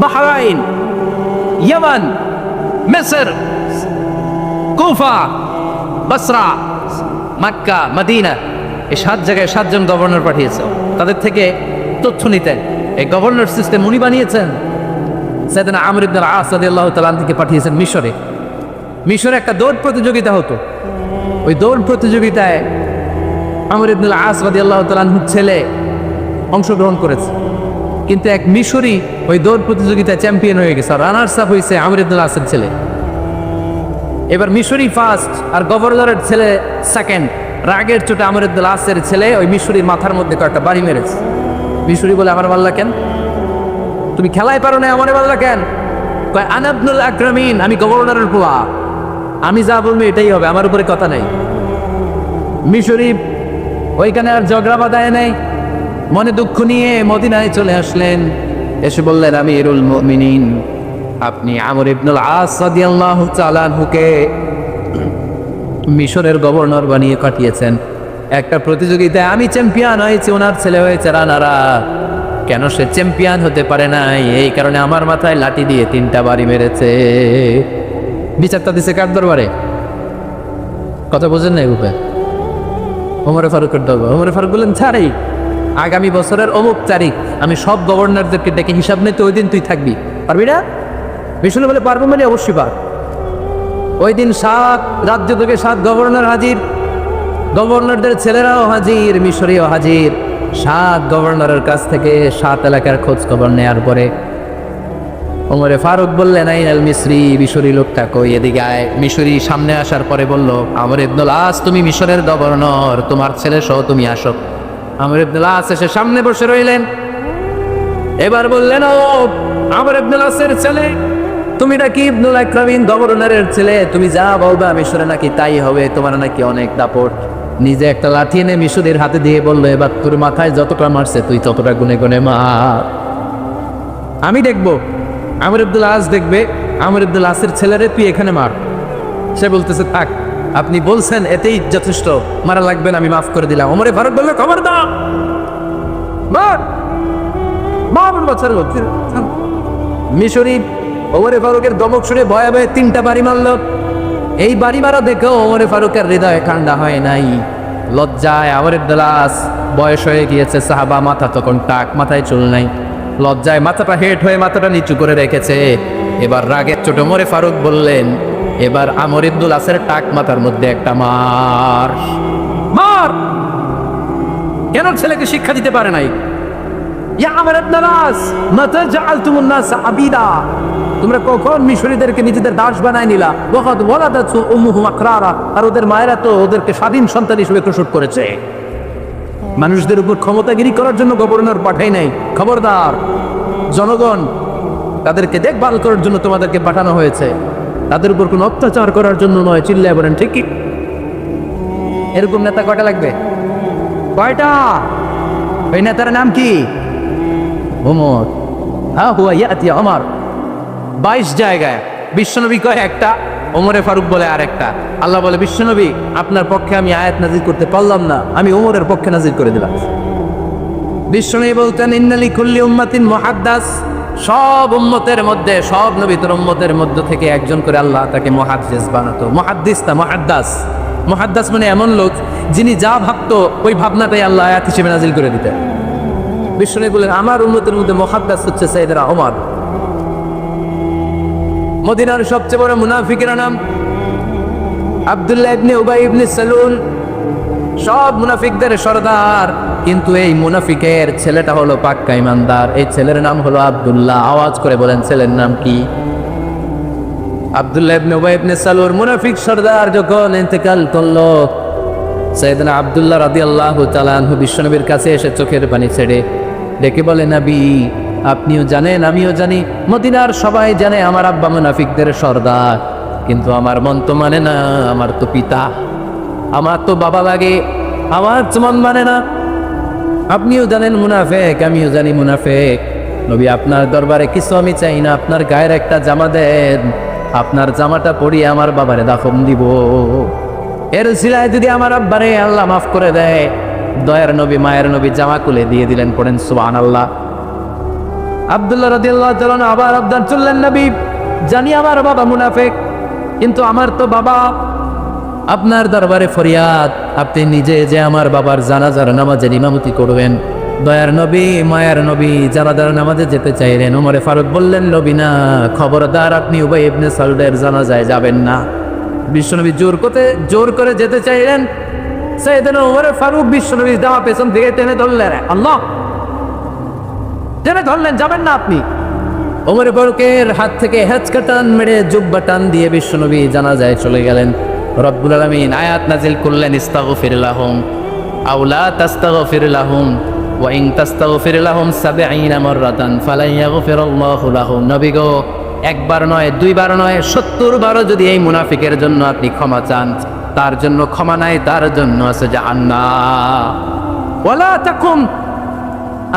S1: Bahrain, ইয়ামান, মিসর, কুফা, বসরা, মক্কা, মদিনা, এই 7 জায়গায় 7 জন গভর্নর পাঠিয়েছে, তাদের থেকে তথ্য নিতেন। এই গভর্নর সিস্টেম উনি বানিয়েছেন। সাইয়েদনা আমর ইবনে আল-আস রাদিয়াল্লাহু তাআলা আনহুকে পাঠিয়েছেন মিশরে। মিশরে একটা দৌড় প্রতিযোগিতা হতো। ওই দৌড় প্রতিযোগিতায় আমর ইবনে আল-আস রাদিয়াল্লাহু তাআলা আনহুর ছেলে অংশগ্রহণ করেছে, কিন্তু এক মিশরি ওই দৌড় প্রতিযোগিতায় চ্যাম্পিয়ন হয়ে গেছে, রানার্স আপ হয়েছে আমর ইবনে আল-আসের ছেলে। এবার মিশরি ফার্স্ট আর গভর্নরের ছেলে সেকেন্ড, রাগের চোটে আমর ইবনুল আসের ছেলে ওই মিশরীর মাথার মধ্যে কয়েকটা বাড়ি মেরেছে। মিশরী বলে, আমার মাল্লা কেন? তুমি খেলায় পারো না, আমার মাল্লা কেন? কয়, আনা ইবনুল আকরামিন, আমি গভর্নরের পোলা, আমি যা বলবো এটাই হবে, আমার উপরে কথা নাই। মিশরী ওইখানে আর ঝগড়া বাঁধায় নাই, মনে দুঃখ নিয়ে মদিনায় চলে আসলেন। এসে বললেন, আমিরুল মুমিনিন, আপনি আমর ইবনুল আস রাদিয়াল্লাহু তাআলা আনহুকে মিশরের গভর্নর বানিয়ে কাটিয়েছেন। একটা প্রতিযোগিতায় আমি চ্যাম্পিয়ন হয়েছি, ওনার ছেলে হয়েছে রানারা। কেন সে চ্যাম্পিয়ন হতে পারে নাই? এই কারণে আমার মাথায় লাঠি দিয়ে 3টা বাড়ি মেরেছে। বিচারটা দিছে কার দরবারে? কথা বোঝেন না? রূপে ওমরে ফারুকের দরবার। ওমরে ফারুক বললেন, ছাড়াই আগামী বছরের অমুক তারিখ আমি সব গভর্নরদেরকে ডেকে হিসাব নিতে, ওই দিন তুই থাকবি, পারবি না? বিষ্ণু বলে, পারবো মানে অবশ্যই পার। ওই দিন 7 রাজ্য থেকে 7 গভর্নর হাজির, গভর্নরদের ছেলেরাও হাজির, মিশরীয় হাজির। 7 গভর্নরের কাছ থেকে 7 এলাকার খোঁজ খবর নেয়ার পরে ওমরে ফারুক বললেন, আইনাল মিশরি, মিশরী লোকটা কই, এদিকে আয়। মিশরী সামনে আসার পরে বলল, আমর ইবনুল আস, তুমি মিশরের গভর্নর, তোমার ছেলে সহ তুমি আসো। আমর ইবনুল আস এসে সামনে বসে রইলেন। এবার বললেন, ও আমর ইবনুল আসের ছেলে, তুমি নাকি ইবনুল আকরামিন গভর্নরের ছেলে, তুমি যা বলবে মিশরে নাকি তাই হবে, তোমার নাকি অনেক দাপট। নিজে একটা লাঠি এনে মিশরীর হাতে দিয়ে বললো, এবার তোর মাথায় যতটা মারছে তুই ততটা গুনে গুনে মার, আমি দেখবো। আমর ইবনুল আস দেখবে, আমর ইবনুল আসের ছেলেরে তুই এখানে মার। সে বলতেছে, থাক, আপনি বলছেন এতেই যথেষ্ট, মারা লাগবে না, আমি মাফ করে দিলাম। ওমরে ফারুক বললো, খবর দাও, মার মার বাচ্চার। মিশরী ওমরে ফারুকের দমক শুনে ভয়ে ভয়ে 3টা বাড়ি মারল। এই বাড়ি মারা দেখেও ওমরে ফারুকের হৃদয় ঠান্ডা হয় নাই। লজ্জায় আমর ইবনুল আস, বয়স হয়ে গিয়েছে সাহাবা, মাথা তখন টাক, মাথায় চুল নাই, লজ্জায় মাথাটা হেট হয়ে মাথাটা নিচু করে রেখেছে। এবার রাগের চোটে ওমরে ফারুক বললেন, এবার আমর ইবনুল আসের টাক মাথার মধ্যে একটা মার মার। কেন ছেলেকে শিক্ষা দিতে পারে নাই? ইয়া আমর ইবনুল আস, মাতা জাআলতুমুন নাস আবিদা, তোমরা কখন মিশরীদেরকে নিজেদের দাস বানায় নিলা? ওয়াকাদ ওয়ালাদাতু উম্মুহুম আকরারা, আর ওদের মায়েরা তো ওদেরকে স্বাধীন সন্তান হিসেবে প্রসব করেছে। মানুষদের উপর ক্ষমতাগিরি করার জন্য গভর্নর পাঠাই নাই। খবরদার, জনগণ তাদেরকে দেখভাল করার জন্য তোমাদেরকে পাঠানো হয়েছে, তাদের উপর কোনো অত্যাচার করার জন্য নয়। চিল্লায় বলেন ঠিক কি? এরকম নেতা কয়টা লাগবে? কয়টা? ওই নেতার নাম কি? ওমর। হ্যাঁ, হুয়া ইয়াতি ওমর। 22 জায়গায় বিশ্বনবী কয় একটা, ওমরে ফারুক বলে আরেকটা। আল্লাহ বলে, বিশ্বনবী আপনার পক্ষে আমি আয়াত নাজিল করতে পারলাম না, আমি ওমরের পক্ষে নাজিল করে দিলাম। বিশ্বনবী বলতেন, ইন্নালি কুল্লি উম্মাতিন মুহাদ্দাস, সব উম্মতের মধ্যে, সব নবীর উম্মতের মধ্য থেকে একজন করে আল্লাহ তাকে মুহাদ্দিস বানাতো। মুহাদ্দিস না মুহাদ্দাস। মুহাদ্দাস মানে এমন লোক যিনি যা ভাবতো ওই ভাবনাটাই আল্লাহ আয়াত হিসেবে নাজিল করে দিতেন। বিশ্বনবী বলেন, আমার উম্মতের মধ্যে মুহাদ্দাস হচ্ছে সাইয়েদনা ওমর। মদিনার সবচেয়ে বড় মুনাফিকের নাম আব্দুল্লাহ ইবনে উবাই ইবনে সালুল, সব মুনাফিকদের সরদার। কিন্তু এই মুনাফিকের ছেলেটা হলো পাক্কা ইমানদার। এই ছেলের নাম হলো আব্দুল্লাহ। আওয়াজ করে বলেন, ছেলের নাম কি? আব্দুল্লাহ ইবনে উবাই ইবনে সালুল। মুনাফিক সরদার যখন ইন্তেকাল করলো, সাইয়েদনা আব্দুল্লাহ রাদিয়াল্লাহু তাআলা আনহু বিশ্বনবীর কাছে এসে চোখের পানি ছেড়ে ডেকে বলে, নবী আপনিও জানেন, আমিও জানি, মদিনার সবাই জানে আমার আব্বা মুনাফিকদের সরদার, কিন্তু আমার মন তো মানে না, আমার তো পিতা, আমার তো বাবা লাগে, আমার তো মন মানে না। আপনিও জানেন মুনাফেক, আমিও জানি মুনাফেক। নবী আপনার দরবারে কিছু আমি চাই না, আপনার গায়ের একটা জামা দেন, আপনার জামাটা পরিয়ে আমার বাবারে দাফন দিব। এর সিলায় যদি আমার আব্বারে আল্লাহ মাফ করে দেয়, দয়ার নবী মায়ের নবী জামা খুলে দিয়ে দিলেন। পড়েন সুবহানাল্লাহ। আব্দুল্লাহ রাদিয়াল্লাহু তাআলা আবার আবদার চললেন, নবী জানি আমার বাবা মুনাফিক, কিন্তু আমার তো বাবা, আপনার দরবারে ফরিয়াদ, আপনি নিজে যে আমার বাবার জানাজার নামাজের ইমামতি করবেন। দয়ার নবী মায়ার নবী জানাজার নামাজে যেতে চাইলেন। ওমরে ফারুক বললেন, নবী না, খবরদার, আপনি উবাই ইবনে সালুলের জানাজায় যাবেন না। বিশ্বনবী জোর করে যেতে চাইলেন। সাইয়েদনা ওমরে ফারুক বিশ্বনবীর জামা পেছন থেকে টেনে ধরলেন, আল্লাহ টেনে ধরলেন, যাবেন না আপনি। ওমরে ফারুকের হাত থেকে হেঁচকা টান মেরে জুব্বা টান দিয়ে বিশ্বনবী জানাজায় চলে গেলেন। রব্বুল আলামিন আয়াত নাজিল করলেন, ইস্তাগফির লাহুম আও লা তাস্তাগফির লাহুম ওয়া ইন তাস্তাগফির লাহুম ৭০ মাররাতান ফালান ইয়াগফিরাল্লাহু লাহুম। নবী গো, একবার নয়, দুইবার নয়, ৭০ বারও যদি এই মুনাফিকের জন্য আপনি ক্ষমা চান, তার জন্য ক্ষমা নাই, তার জন্য আছে জাহান্নাম। ওয়ালা তাকুম,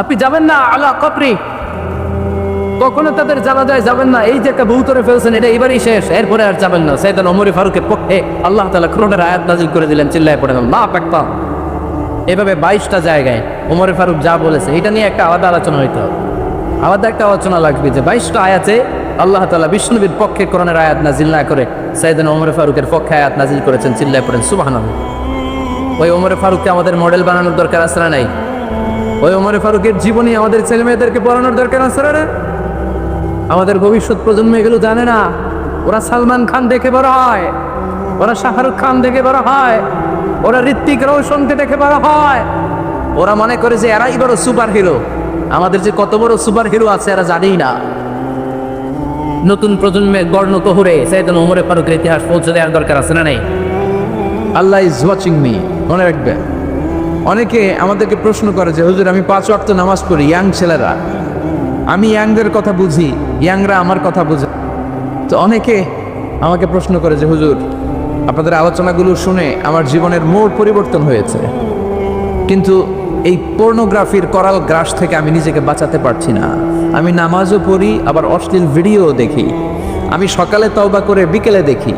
S1: আপনি যাবেন না আলা কবরি, কখনো তাদের জানাজায় যাবেন না। এই যে একটা বহুতরে ফেলছেন, এটা এবারই শেষ, এরপরে আর যাবেন না। সাইয়েদনা ওমর ফারুকের পক্ষে আল্লাহ তাআলা কোরআনের আয়াত নাযিল করে দিলেন, চিল্লায় পড়ে আল্লাহু আকবার। এভাবে 22টা জায়গায় ওমর ফারুক যা বলেছে, এটা নিয়ে একটা আলাদা আলোচনা হইতে হবে, আলাদা একটা আলোচনা লাগবে যে 22টা আয়াতে আল্লাহ তাআলা বিষ্ণুনবীর পক্ষে কোরআনের আয়াত নাযিল না করে সাইয়েদনা ওমর ফারুকের পক্ষে আয়াত নাযিল করেছেন, চিল্লায় পড়েন সুবহানাল্লাহ। ওই ওমর ফারুককে আমাদের মডেল বানানোর দরকার আছে না নাই? ওই ওমর ফারুকের জীবনী আমাদের ছেলে মেয়েদেরকে পড়ানোর দরকার আছে না? আমাদের ভবিষ্যৎ প্রজন্ম এগুলো জানে না। ওরা সালমান খান দেখে বড় হয়, ওরা শাহরুখ খান দেখে বড় হয়, ওরা ঋত্বিক রোশনকে দেখে বড় হয়। ওরা মনে করে যে এরাই বড় সুপার হিরো। আমাদের যে কত বড় সুপার হিরো আছে এরা জানেই না। নতুন প্রজন্মের গর্ণ কহুরে সাইয়েদনা ওমর ফারুকের ইতিহাস পৌঁছে দেওয়ার দরকার আছে না নেই?
S2: আল্লাহ ইজ ওয়াচিং মি, মনে রাখবে। অনেকে আমাদেরকে প্রশ্ন করে যে হুজুর, আমি 5 ওয়াক্ত নামাজ পড়ি, ইয়াং ছেলেরা, আমি ইয়াংদের কথা বুঝি, ইয়াংরা আমার কথা বুঝে। তো অনেকে আমাকে প্রশ্ন করে যে হুজুর, আপনাদের আলোচনাগুলো শুনে আমার জীবনের মোড় পরিবর্তন হয়েছে, কিন্তু এই পর্নোগ্রাফির করাল গ্রাস থেকে আমি নিজেকে বাঁচাতে পারছি না। আমি নামাজও পড়ি, আবার অশ্লীল ভিডিও দেখি। আমি সকালে তওবা করে বিকেলে দেখি,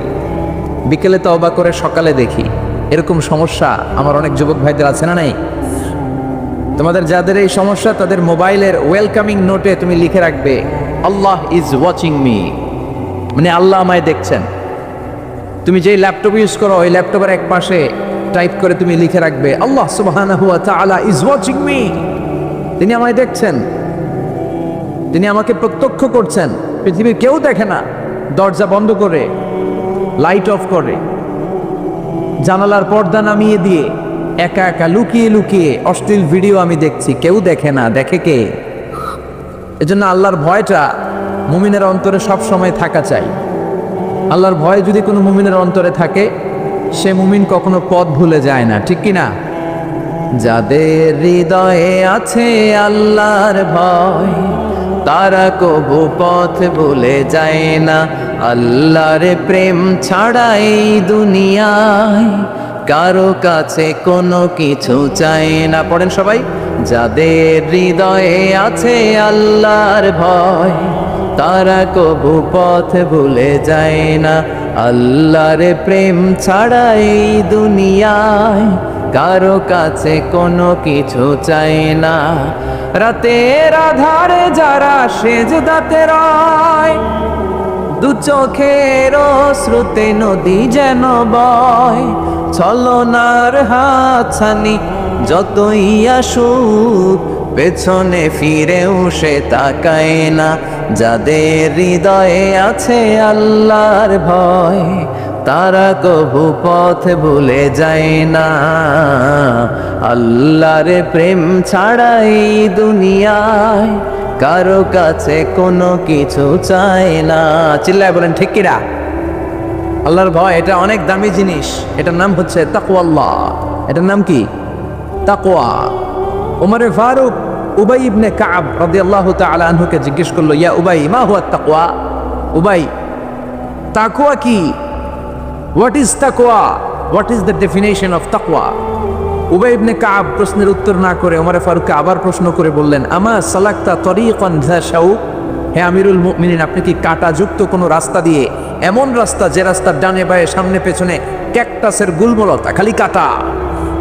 S2: বিকেলে তওবা করে সকালে দেখি। এরকম সমস্যা আমার অনেক যুবক ভাইদের আছে না নাই? তোমাদের যাদের এই সমস্যা, তাদের মোবাইলের ওয়েলকামিং নোটে তুমি লিখে রাখবে, আল্লাহ ইজ ওয়াচিং মি, মানে আল্লাহ আমায় দেখছেন। তুমি যেই ল্যাপটপ ইউজ করো, ওই ল্যাপটপের এক পাশে টাইপ করে তুমি লিখে রাখবে, আল্লাহ সুবহানাহু ওয়া তাআলা ইজ ওয়াচিং মি, তিনি আমায় দেখছেন, তিনি আমাকে প্রত্যক্ষ করছেন। পৃথিবীর কেউ দেখে না। দরজা বন্ধ করে, লাইট অফ করে, জানালার পর্দা নামিয়ে দিয়ে একা একা লুকিয়ে লুকিয়ে অশ্লীল ভিডিও আমি দেখছি, কেউ দেখে না। দেখে কে? এজন্য আল্লাহর ভয়টা মুমিনের অন্তরে সব সময় থাকা চাই। আল্লাহর ভয় যদি কোনো মুমিনের অন্তরে থাকে, সে মুমিন কখনো পথ ভুলে যায় না, ঠিক কি না? যাদের হৃদয়ে আছে আল্লাহর ভয়, তারা কবু পথ ভুলে যায় না। আল্লাহর প্রেম ছাড়া এই দুনিয়ায় কারো কাছে কোনো কিছু চায় না। পড়েন সবাই, যাদের হৃদয়ে আছে আল্লাহর ভয়, তারা কবু পথ ভুলে যায় না। আল্লাহর প্রেম ছাড়া এই দুনিয়ায় কারো কাছে কোনো কিছু চায় না। রাতের আধারে যারা সেজদাতে রয়, দু চোখের শ্রুতে নদী যেন বয়। ছলনার হাতছানি যতই আসুক, পেছনে ফিরেও সে তাকায় না। যাদের হৃদয়ে আছে আল্লাহর ভয়, তারা কবু পথ ভুলে যায় না। আল্লাহর প্রেম ছাড়া এই দুনিয়ায় কারো কাছে কোনো কিছু চায় না। চিল্লায় বলেন ঠিক কিনা? আল্লাহর ভয় এটা অনেক দামি জিনিস। এটার নাম হচ্ছে তাকওয়াল্লাহ। এটার নাম কি? তাকওয়া। ওমর ফারুক উবাই ইবনে কাব রাদিয়াল্লাহু তাআলা আনহুকে জিজ্ঞেস করলো, ইয়া উবাই, মা হুয়া তাকওয়া? উবাই, তাকওয়া কি? হোয়াট ইজ তাকওয়া? What is the definition of তাকওয়া? উবাই ইবনে কাব প্রশ্নের উত্তর না করে ওমর ফারুককে আবার প্রশ্ন করে বললেন, আমা সালাকতা তরিকান যা শাউক? হে আমিরুল মুমিনিন, আপনি কি কাঁটাযুক্ত কোনো রাস্তা দিয়ে, এমন রাস্তা যে রাস্তার ডানে বায়ে সামনে পেছনে ক্যাকটাসের গুল্মলতা, খালি কাঁটা,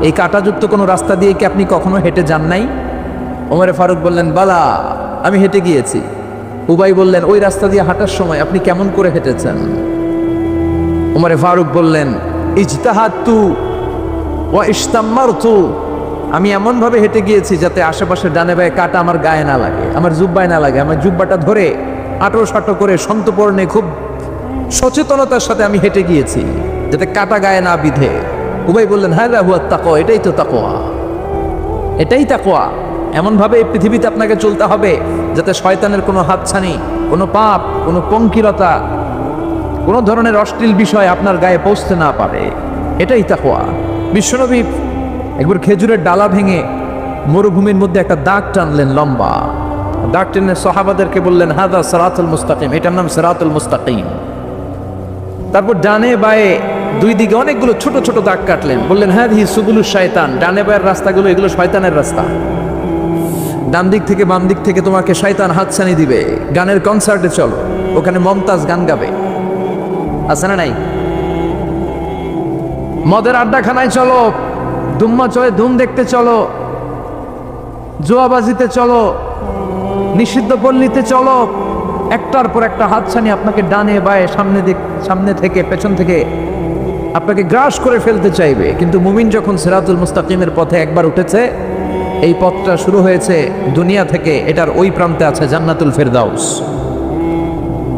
S2: এই কাঁটাযুক্ত কোনো রাস্তা দিয়ে কি আপনি কখনো হেঁটে যান নাই? ওমর ফারুক বললেন, বালা, আমি হেঁটে গিয়েছি। উবাই বললেন, ওই রাস্তা দিয়ে হাঁটার সময় আপনি কেমন করে হেঁটেছেন? ওমর ফারুক বললেন, ইজতাহাদতু ওয়া ইশতাম্মারতু, আমি এমনভাবে হেঁটে গিয়েছি যাতে আশেপাশে ডানে বায়ে কাটা আমার গায়ে না লাগে, আমার জুব্বায় না লাগে। আমার জুব্বাটা ধরে আটো সাটো করে সন্তপর্ণে খুব সচেতনতার সাথে আমি হেঁটে গিয়েছি যাতে কাটা গায়ে না বিধে। উবাই বললেন, হাযা হুয়া তাকওয়া, এটাই তো তাকওয়া, এটাই তাকওয়া। এমনভাবে এই পৃথিবীতে আপনাকে চলতে হবে যাতে শয়তানের কোনো হাতছানি, কোনো পাপ, কোনো পঙ্কিলতা, কোনো ধরনের অশ্লীল বিষয় আপনার গায়ে পৌঁছতে না পারে, এটাই তাকওয়া। বিশ্বনবী একবার খেজুরের ডালা ভেঙে মরুভূমির মধ্যে একটা দাগ টানলেন, লম্বা দাগ টেনে সাহাবাদেরকে বললেন, হাদা সিরাতুল মুস্তাকিম, এটার নাম সিরাতুল মুস্তাকিম। তারপর ডানে বায়ে দুই দিকে অনেকগুলো ছোট ছোট দাগ কাটলেন, বললেন, হাদিহি সুবুলুশ শায়তান, ডানে বায়ের রাস্তাগুলো এগুলো শয়তানের রাস্তা। ডান দিক থেকে বাম দিক থেকে তোমাকে শয়তান হাতছানি দিবে। গানের কনসার্টে চলো, ওখানে মমতাজ গান গাবে, আছে না নাই? মদের আড্ডাখানায় চলো, দুম্মা চলে ধুম দেখতে চলো, জুয়াবাজিতে চলো, নিষিদ্ধ পল্লীতে চলো। একটার পর একটা হাতছানি আপনাকে ডানে বায়ে সামনে থেকে পেছন থেকে আপনাকে গ্রাস করে ফেলতে চাইবে। কিন্তু মুমিন যখন সিরাতুল মুস্তাকিমের পথে একবার উঠেছে, এই পথটা শুরু হয়েছে দুনিয়া থেকে, এটার ওই প্রান্তে আছে জান্নাতুল ফেরদাউস,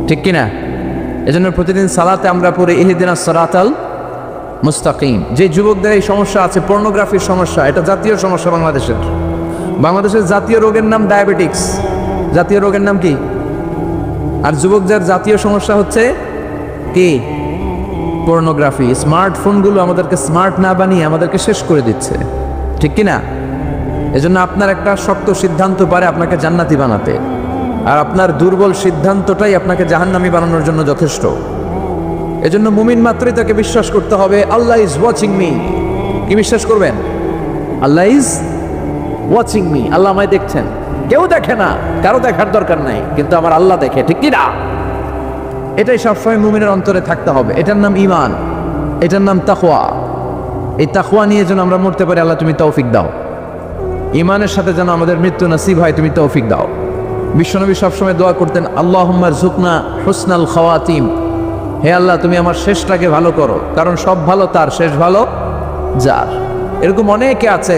S2: ঠিক কিনা? এজন্য প্রতিদিন সালাতে আমরা পড়ি ইহদিনাস সিরাতাল মুস্তাকিম। যে যুবকদের এই সমস্যা আছে, পর্নোগ্রাফির সমস্যা, এটা জাতীয় সমস্যা বাংলাদেশের জাতীয় রোগের নাম ডায়াবেটিক্স। জাতীয় রোগের নাম কি? আর যুবকদের জাতীয় সমস্যা হচ্ছে কি? পর্নোগ্রাফি। স্মার্টফোনগুলো আমাদেরকে স্মার্ট না বানিয়ে আমাদেরকে শেষ করে দিচ্ছে, ঠিক কিনা? এজন্য আপনার একটা শক্ত সিদ্ধান্ত পারে আপনাকে জান্নাতি বানাতে, আর আপনার দুর্বল সিদ্ধান্তটাই আপনাকে জাহান্নামী বানানোর জন্য যথেষ্ট। এজন্য মুমিন মাত্রই তাকে বিশ্বাস করতে হবে, আল্লাহ ইজ ওয়াচিং মি। কি বিশ্বাস করবেন? আল্লাহ ইজ ওয়াচিং মি, আল্লাহ আমায় দেখছেন। কেউ দেখে না, কারো দেখার দরকার নাই, কিন্তু আমার আল্লাহ দেখে, ঠিক কি না? এটাই সবসময় মুমিনের অন্তরে থাকতে হবে। এটার নাম ঈমান, এটার নাম তাকওয়া। এই তাকওয়া নিয়ে যেন আমরা মরতে পারি, আল্লাহ তুমি তৌফিক দাও। ঈমানের সাথে যেন আমাদের মৃত্যু নসিব হয়, তুমি তৌফিক দাও। বিশ্বনবী সবসময় দোয়া করতেন, আল্লাহুম্মা রযুকনা হুসনাল খাওয়াতিম, হে আল্লাহ তুমি আমার শেষটাকে ভালো করো, কারণ সব ভালো তার, শেষ ভালো যার। এরকম অনেকে আছে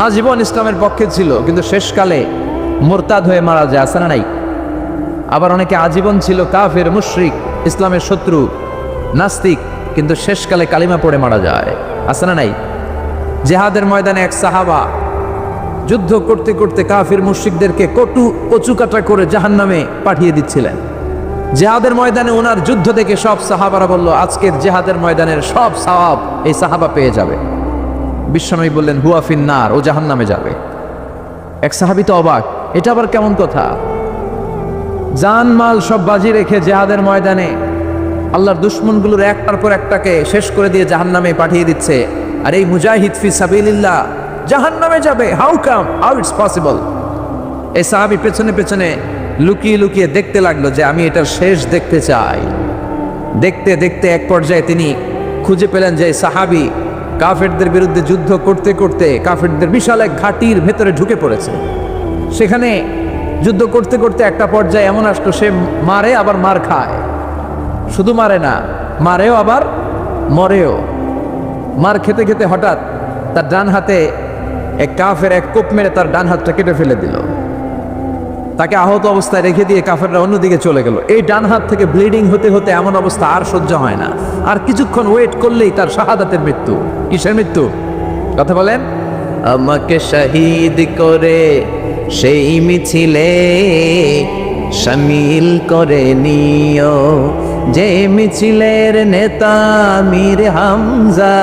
S2: আজীবন ইসলামের পক্ষে ছিল, কিন্তু শেষকালে মোরতাদ হয়ে মারা যায়, আছে না নাই? আবার অনেকে আজীবন ছিল কাফের, মুশরিক, ইসলামের শত্রু, নাস্তিক, কিন্তু শেষকালে কালিমা পড়ে মারা যায়, আছে না নাই? জিহাদের ময়দানে এক সাহাবা যুদ্ধ করতে করতে কাফির মুশরিকদেরকে কচুকাটা করে জাহান্নামে পাঠিয়ে দিচ্ছিলেন। জিহাদের ময়দানে ওনার যুদ্ধ দেখে সব সাহাবারা বলল, আজকের জিহাদের ময়দানের সব সওয়াব এই সাহাবা পেয়ে যাবে। বিশ্বনবী বললেন, হুয়া ফিন্নার, ও জাহান্নামে যাবে। এক সাহাবী তো অবাক, এটা আবার কেমন কথা? জান মাল সব বাজি রেখে জিহাদের ময়দানে আল্লাহর দুশমনগুলোর একটার পর একটাকে শেষ করে দিয়ে জাহান্নামে পাঠিয়ে দিচ্ছে, আর এই মুজাহিদ ফি সাবিলিল্লাহ জাহান্নামে যাবে? How it's possible? এই সাহাবী পেছনে পেছনে লুকিয়ে লুকিয়ে দেখতে লাগলো যে আমি এটার শেষ দেখতে চাই। দেখতে দেখতে এক পর্যায়ে তিনি খুঁজে পেলেন যে সাহাবী কাফেরদের বিরুদ্ধে যুদ্ধ করতে করতে কাফেরদের বিশাল এক ঘাটির ভেতরে ঢুকে পড়েছে। সেখানে যুদ্ধ করতে করতে একটা পর্যায়ে এমন আসলো, সে মারে আবার মার খায়। শুধু মারে না, মারেও আবার মরেও। মার খেতে খেতে হঠাৎ তার ডান হাতে এক কাফের এক কোপ মেরে তার ডান হাতটা কেটে ফেলে দিল। তাকে আহত অবস্থায় রেখে দিয়ে কাফেররা অন্যদিকে চলে গেল। এই ডান হাত থেকে ব্লিডিং হতে হতে এমন অবস্থা আর সহ্য হয় না, আর কিছুক্ষণ ওয়েট করলেই তার শাহাদাতের মৃত্যু। কিসের মৃত্যু? কথা বলেন। আমাকে শহীদ করে সেই মিছিলে শামিল করে নিও, যে মিছিলের নেতা মীর হামজা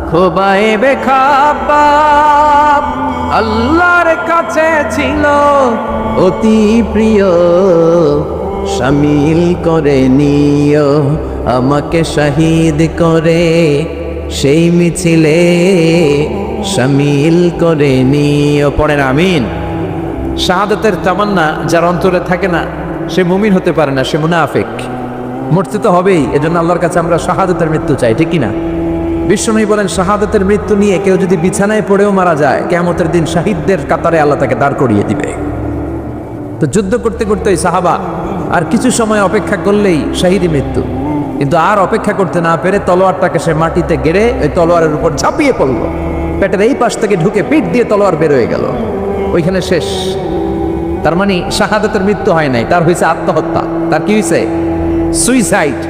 S2: খোবাইবে খাব্বাব, আল্লাহর কাছে ছিল অতি প্রিয়, শামিল করে নিও, আমাকে শহীদ করে সেই মিছিলে শামিল করে নিও। পড়েন আমিন। শাহাদাতের তামান্না যার অন্তরে থাকে না, সে মুমিন হতে পারে না, সে মুনাফিক। মরতে তো হবেই, এজন্য আল্লাহর কাছে আমরা শাহাদাতের মৃত্যু চাই, ঠিক কিনা? বিশ্বনবী বলেন, শাহাদাতের মৃত্যু নিয়ে কেউ যদি বিছানায় পড়েও মারা যায়, কিয়ামতের দিন শাহিদদের কাতারে আল্লাহ তাকে দাঁড় করিয়ে দিবে। তো যুদ্ধ করতে করতে ওই সাহাবা আর কিছু সময় অপেক্ষা করলেই শাহিদি মৃত্যু, কিন্তু আর অপেক্ষা করতে না পেরে তলোয়ারটাকে সে মাটিতে গেড়ে ওই তলোয়ারের উপর ঝাঁপিয়ে পড়লো। পেটের এই পাশ থেকে ঢুকে পিঠ দিয়ে তলোয়ার বের হয়ে গেল, ওইখানে শেষ। তার মানে শাহাদাতের মৃত্যু হয় নাই, তার হয়েছে আত্মহত্যা। তার কি হয়েছে? সুইসাইড।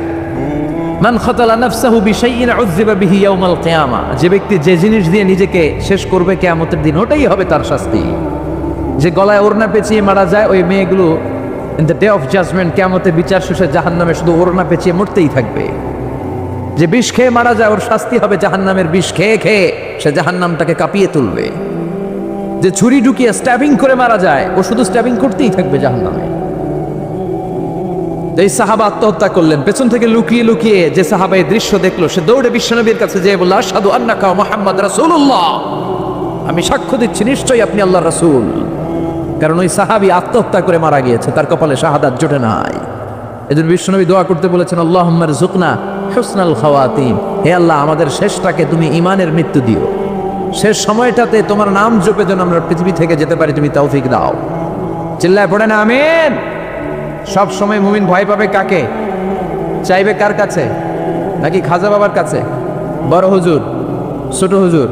S2: মান খাতালা নাফসাহু বিশাইইন উযযিবা বিহি ইয়াউমাল কিয়ামা, যে ব্যক্তি যে জিনিস দিয়ে নিজেকে শেষ করবে কিয়ামতের দিন, ওটাই হবে তার শাস্তি। যে গলায় ওড়না পেঁচিয়ে মারা যায়, ওই মেয়েগুলো in the day of judgement, কিয়ামতে বিচার শেষে জাহান্নামে শুধু ওড়না পেঁচিয়ে মরতেই থাকবে। যে বিষ খেয়ে মারা যায় ওর শাস্তি হবে জাহান্নামের বিষ খেয়ে খেয়ে সে জাহান্নামটাকে কাঁপিয়ে তুলবে। যে ছুরি ঢুকিয়ে স্ট্যাবিং করে মারা যায় ও শুধু স্ট্যাবিং করতেই থাকবে জাহান্নামে। এই সাহাবা আত্মহত্যা করলেন, পেছন থেকে লুকিয়ে লুকিয়ে যে সাহাবা এই দৃশ্য দেখলো সে দৌড়ে বিশ্বনবীর কাছে যেয়ে বলল, আশহাদু আন্নাকা মুহাম্মদ রাসূলুল্লাহ, আমি সাক্ষ্য দিচ্ছি নিশ্চয়ই আপনি আল্লাহর রাসূল। কারণ ওই সাহাবী আত্মহত্যা করে মারা গিয়েছে, তার কপালে শাহাদাত জোটে নাই। এজন্য বিশ্বনবী দোয়া করতে বলেছেন, আল্লাহুম্মা রযুকনা হুসনাল খাওয়াতিম, হে আল্লাহ আমাদের শেষটাকে তুমি ঈমানের মৃত্যু দিও, শেষ সময়টাতে তোমার নাম জপে যেন আমরা পৃথিবী থেকে যেতে পারি, তুমি তৌফিক দাও। চিল্লায় পড়ে না আমিন। সব সময় মুমিন ভয় পাবে কাকে? চাইবে কার কাছে? নাকি খাজা বাবার কাছে, বড় হুজুর, ছোট হুজুর?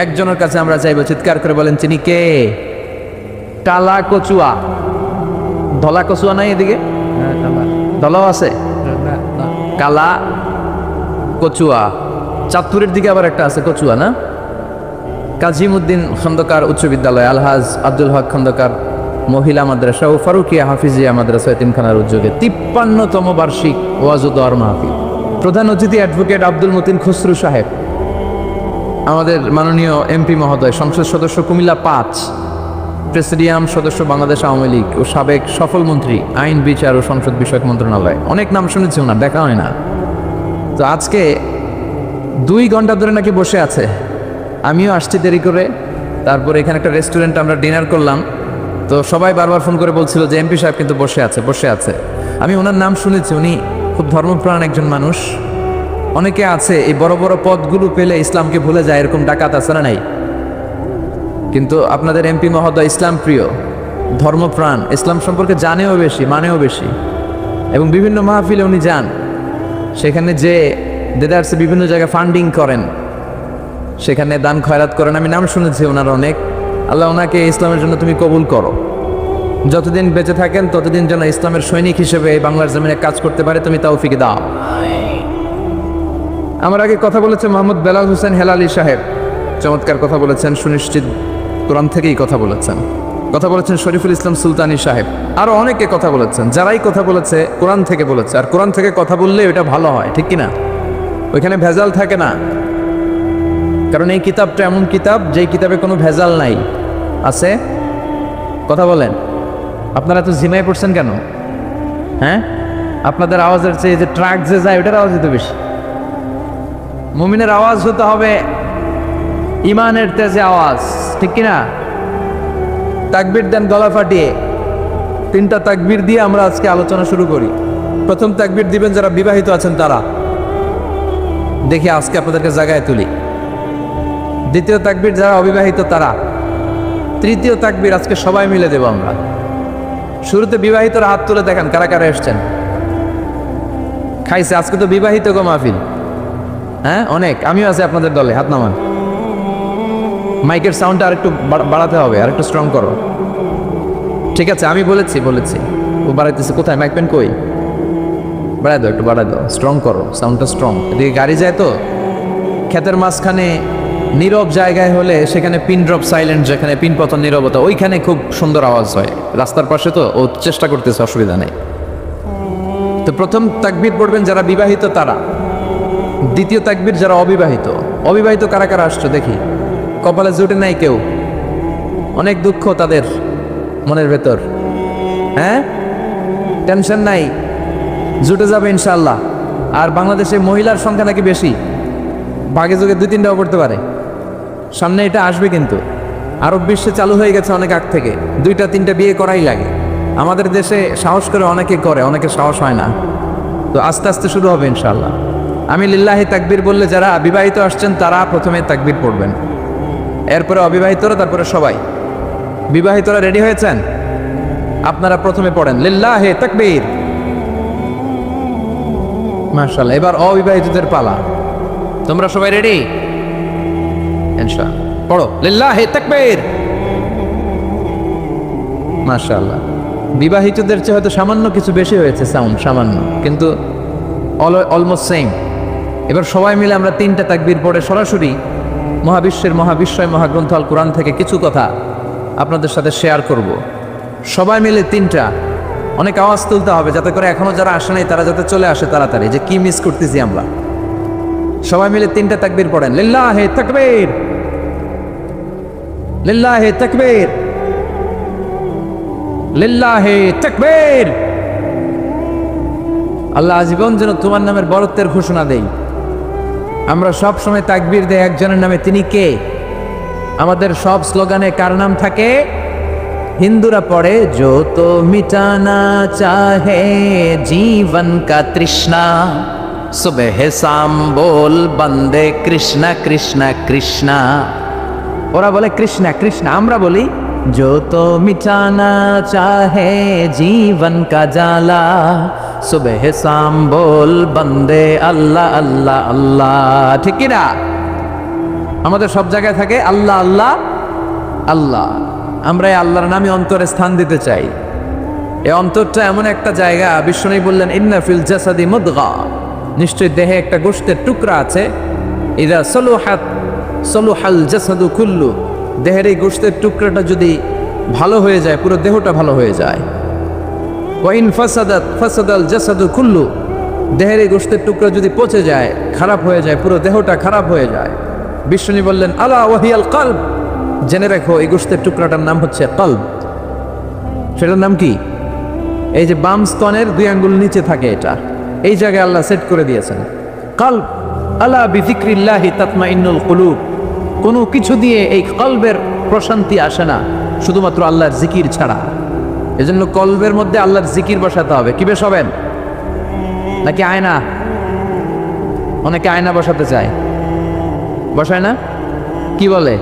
S2: একজনের কাছে আমরা চাইবো। চিৎকার করে বলেন, চিনি কে? কালা কচুয়া। ধলা কচুয়া নাই এদিকে? ধলাও আছে, কালা কচুয়া। চাঁদপুরের দিকে আবার একটা আছে কচুয়া, না? কাজিমউদ্দিন খন্দকার উচ্চ বিদ্যালয়, আলহাজ আব্দুল হক খন্দকার মহিলা মাদ্রাসা ও ফারুকিয়া হাফিজিয়া মাদ্রাসা এতিমখানার উদ্যোগে 53তম বার্ষিক ওয়াজ ও দোয়ার মাহফিল। প্রধান অতিথি অ্যাডভোকেট আব্দুল মতিন খসরু সাহেব, আমাদের মাননীয় এমপি মহোদয়, সংসদ সদস্য কুমিল্লা 5, প্রেসিডিয়াম সদস্য বাংলাদেশ আওয়ামী লীগ ও সাবেক সফল মন্ত্রী আইন বিচার ও সংসদ বিষয়ক মন্ত্রণালয়। অনেক নাম শুনেছি ওনার, দেখা হয় না। তো আজকে 2 ঘন্টা ধরে নাকি বসে আছে। আমিও আসছি দেরি করে, তারপরে এখানে একটা রেস্টুরেন্ট আমরা ডিনার করলাম। তো সবাই বারবার ফোন করে বলছিল যে এমপি সাহেব কিন্তু বসে আছে, বসে আছে। আমি ওনার নাম শুনেছি, উনি খুব ধর্মপ্রাণ একজন মানুষ। অনেকে আছে এই বড় বড় পদগুলো পেলে ইসলামকে ভুলে যায়, এরকম ডাকাত আছে না নাই? কিন্তু আপনাদের এমপি মহোদয় ইসলাম প্রিয়, ধর্মপ্রাণ, ইসলাম সম্পর্কে জানেও বেশি, মানেও বেশি, এবং বিভিন্ন মাহফিলে উনি যান। সেখানে যে দেদারসে বিভিন্ন জায়গায় ফান্ডিং করেন, সেখানে দান খয়রাত করেন। আমি নাম শুনেছি ওনার অনেক। আল্লাহ ওনাকে ইসলামের জন্য তুমি কবুল করো। যতদিন বেঁচে থাকেন ততদিন যেন ইসলামের সৈনিক হিসেবে এই বাংলার জমিনে কাজ করতে পারে, তুমি তৌফিক দাও। আমার আগে কথা বলেছে মোহাম্মদ বেলাল হোসেন হেলালি সাহেব, চমৎকার কথা বলেছেন, সুনিশ্চিত কোরআন থেকেই কথা বলেছেন। কথা বলেছেন শরীফুল ইসলাম সুলতানি সাহেব, আরো অনেকে কথা বলেছেন। যারাই কথা বলেছে কোরআন থেকে বলেছে, আর কোরআন থেকে কথা বললে এটা ভালো হয়, ঠিক কিনা? ওইখানে ভেজাল থাকে না, কারণ এই কিতাবটা এমন কিতাব যেই কিতাবে কোনো ভেজাল নাই। আছে? কথা বলেন। আপনারা তো ঝিমাই পড়ছেন কেন? হ্যাঁ, আপনাদের আওয়াজের চেয়ে যে ট্রাক যে যায় ওটার আওয়াজ তো বেশি। মুমিনের আওয়াজ হতে হবে ইমানের তেজে আওয়াজ, ঠিক কিনা? তাকবীর দেন গলা ফাটিয়ে। 3টা তাকবীর দিয়ে আমরা আজকে আলোচনা শুরু করি। প্রথম তাকবীর দিবেন যারা বিবাহিত আছেন তারা, দেখি আজকে আপনাদেরকে জায়গায় তুলি। দ্বিতীয় তাকবীর যারা অবিবাহিত তারা। তৃতীয় তাকবীর আজকে সবাই মিলে দেব আমরা। শুরুতে বিবাহিতরা হাত তুলে দেখান কারা কারা এসছেন। খাইছে আজকে তো বিবাহিত গো মাহফিল। হ্যাঁ, অনেক। আমিও আছি আপনাদের দলে, হাত নামান। মাইকের সাউন্ডটা আরেকটু বাড়াতে হবে, আরেকটু স্ট্রং করো। ঠিক আছে, আমি বলেছি ও বাড়াইতেছে। কোথায় মাইক পেন? কই? বাড়াই দাও, একটু বাড়াই দাও, স্ট্রং করো, সাউন্ডটা স্ট্রং। এদিকে গাড়ি যায় তো, ক্ষেতের মাঝখানে নীরব জায়গায় হলে সেখানে পিন ড্রপ সাইলেন্ট, যেখানে পিন পতন নীরবতা, ওইখানে খুব সুন্দর আওয়াজ হয়। রাস্তার পাশে তো ও চেষ্টা করতেছে, অসুবিধা নেই। তো প্রথম তাকবীর পড়বেন যারা বিবাহিত তারা। দ্বিতীয় তাকবীর যারা অবিবাহিত। অবিবাহিত কারা কারা আসছো দেখি। কপালে জুটে নাই কেউ, অনেক দুঃখ তাদের মনের ভেতর। হ্যাঁ, টেনশন নাই, জুটে যাবে ইনশাআল্লাহ। আর বাংলাদেশে মহিলার সংখ্যা নাকি বেশি, ভাগে যোগে 2-3টাও করতে পারে। সামনে এটা আসবে, কিন্তু আরব বিশ্বে চালু হয়ে গেছে অনেক আগ থেকে। 2-3টা বিয়ে করাই লাগে। আমাদের দেশে সাহস করে অনেকে করে, অনেকে সাহস হয় না। তো আস্তে আস্তে শুরু হবে ইনশাআল্লাহ। আমি লিল্লাহি তাকবীর বললে যারা বিবাহিত আসছেন তারা প্রথমে তাকবীর পড়বেন, এরপরে অবিবাহিতরা, তারপরে সবাই। বিবাহিতরা রেডি হয়েছেন? আপনারা প্রথমে পড়েন লিল্লাহি তাকবীর। মাশাআল্লাহ। এবার অবিবাহিতদের পালা। তোমরা সবাই রেডি? ইনশাআল্লাহ পড়ো লিল্লাহি তাকবীর। মাশাআল্লাহ। বিবাহিতদের চেয়ে হয়তো সামান্য কিছু বেশি হয়েছে সাউন্ড, সামান্য, কিন্তু অলমোস্ট সেম। এবার সবাই মিলে আমরা 3টা তাকবীর পড়ে সরাসরি মহাবিশ্বের মহাবিশ্বয় মহাগ্রন্থ আল কোরআন থেকে কিছু কথা আপনাদের সাথে শেয়ার করব। সবাই মিলে 3টা অনেক আওয়াজ তুলতে হবে যাতে করে এখনো যারা আসে নাই তারা যাতে চলে আসে তাড়াতাড়ি, যে কি মিস করতেছি আমরা। সবাই মিলে 3টা তাকবীর পড়েন, লিল্লাহে তাকবীর, লিল্লাহে তাকবীর, লিল্লাহে তাকবীর। আল্লাহ আজীবন যেন তোমার নামের বরত্বের ঘোষণা দেই। আমরা সব সময় তাকবীর দেই একজনের নামে, তিনি কে? আমাদের সব স্লোগানে কার নাম থাকে? হিন্দুরা পড়ে, जो तो मिटाना चाहे जीवन का तृष्णा सुबह शाम बोल बंदे कृष्णा कृष्णा कृष्णा। ওরা বলে কৃষ্ণা কৃষ্ণা, আমরা বলি जो तो मिटाना चाहे जीवन का जाला सुबह शाम बोल बंदे अल्लाह अल्लाह अल्लाह। ঠিক কি না? আমাদের সব জায়গায় থাকে আল্লাহ আল্লাহ আল্লাহ। আমরা এই আল্লাহর নামে অন্তরে স্থান দিতে চাই। এই অন্তরটা এমন একটা জায়গা, বিশ্বনবী বললেন ইন্না ফিল জাসাদি মুদগা, নিশ্চয়ই দেহে একটা গোশতের টুকরা আছে, ইদা সলুহাত সলুহাল জাসাদু কুল্লু, দেহের এই গোশতের টুকরাটা যদি ভালো হয়ে যায় পুরো দেহটা ভালো হয়ে যায়। ওয়া ইন ফাসাদাত ফাসাদাল জাসাদু কুল্লু, দেহের এই গোশতের টুকরা যদি পচে যায় খারাপ হয়ে যায় পুরো দেহটা খারাপ হয়ে যায়। বিশ্বনবী বললেন আলা ওয়াহিয়াল কলব, জেনে রাখো এই গোশতের টুকরাটার নাম হচ্ছে কলব। সেটার নাম কি? এই যে বাম স্তনের 2 আঙ্গুল নিচে থাকে, এটা এই জায়গায় আল্লাহ সেট করে দিয়েছেন কলব। আলা বিযিকরিল্লাহি তাতমাইন্নুল কুলুব, কোনো কিছু দিয়ে এই কলবের প্রশান্তি আসে না শুধুমাত্র আল্লাহর জিকির ছাড়া। এজন্য কলবের মধ্যে আল্লাহর জিকির বসাতে হবে। কি বসাবেন? নাকি আয়না? অনেকে আয়না বসাতে চায়, বসায় না? কি বলে?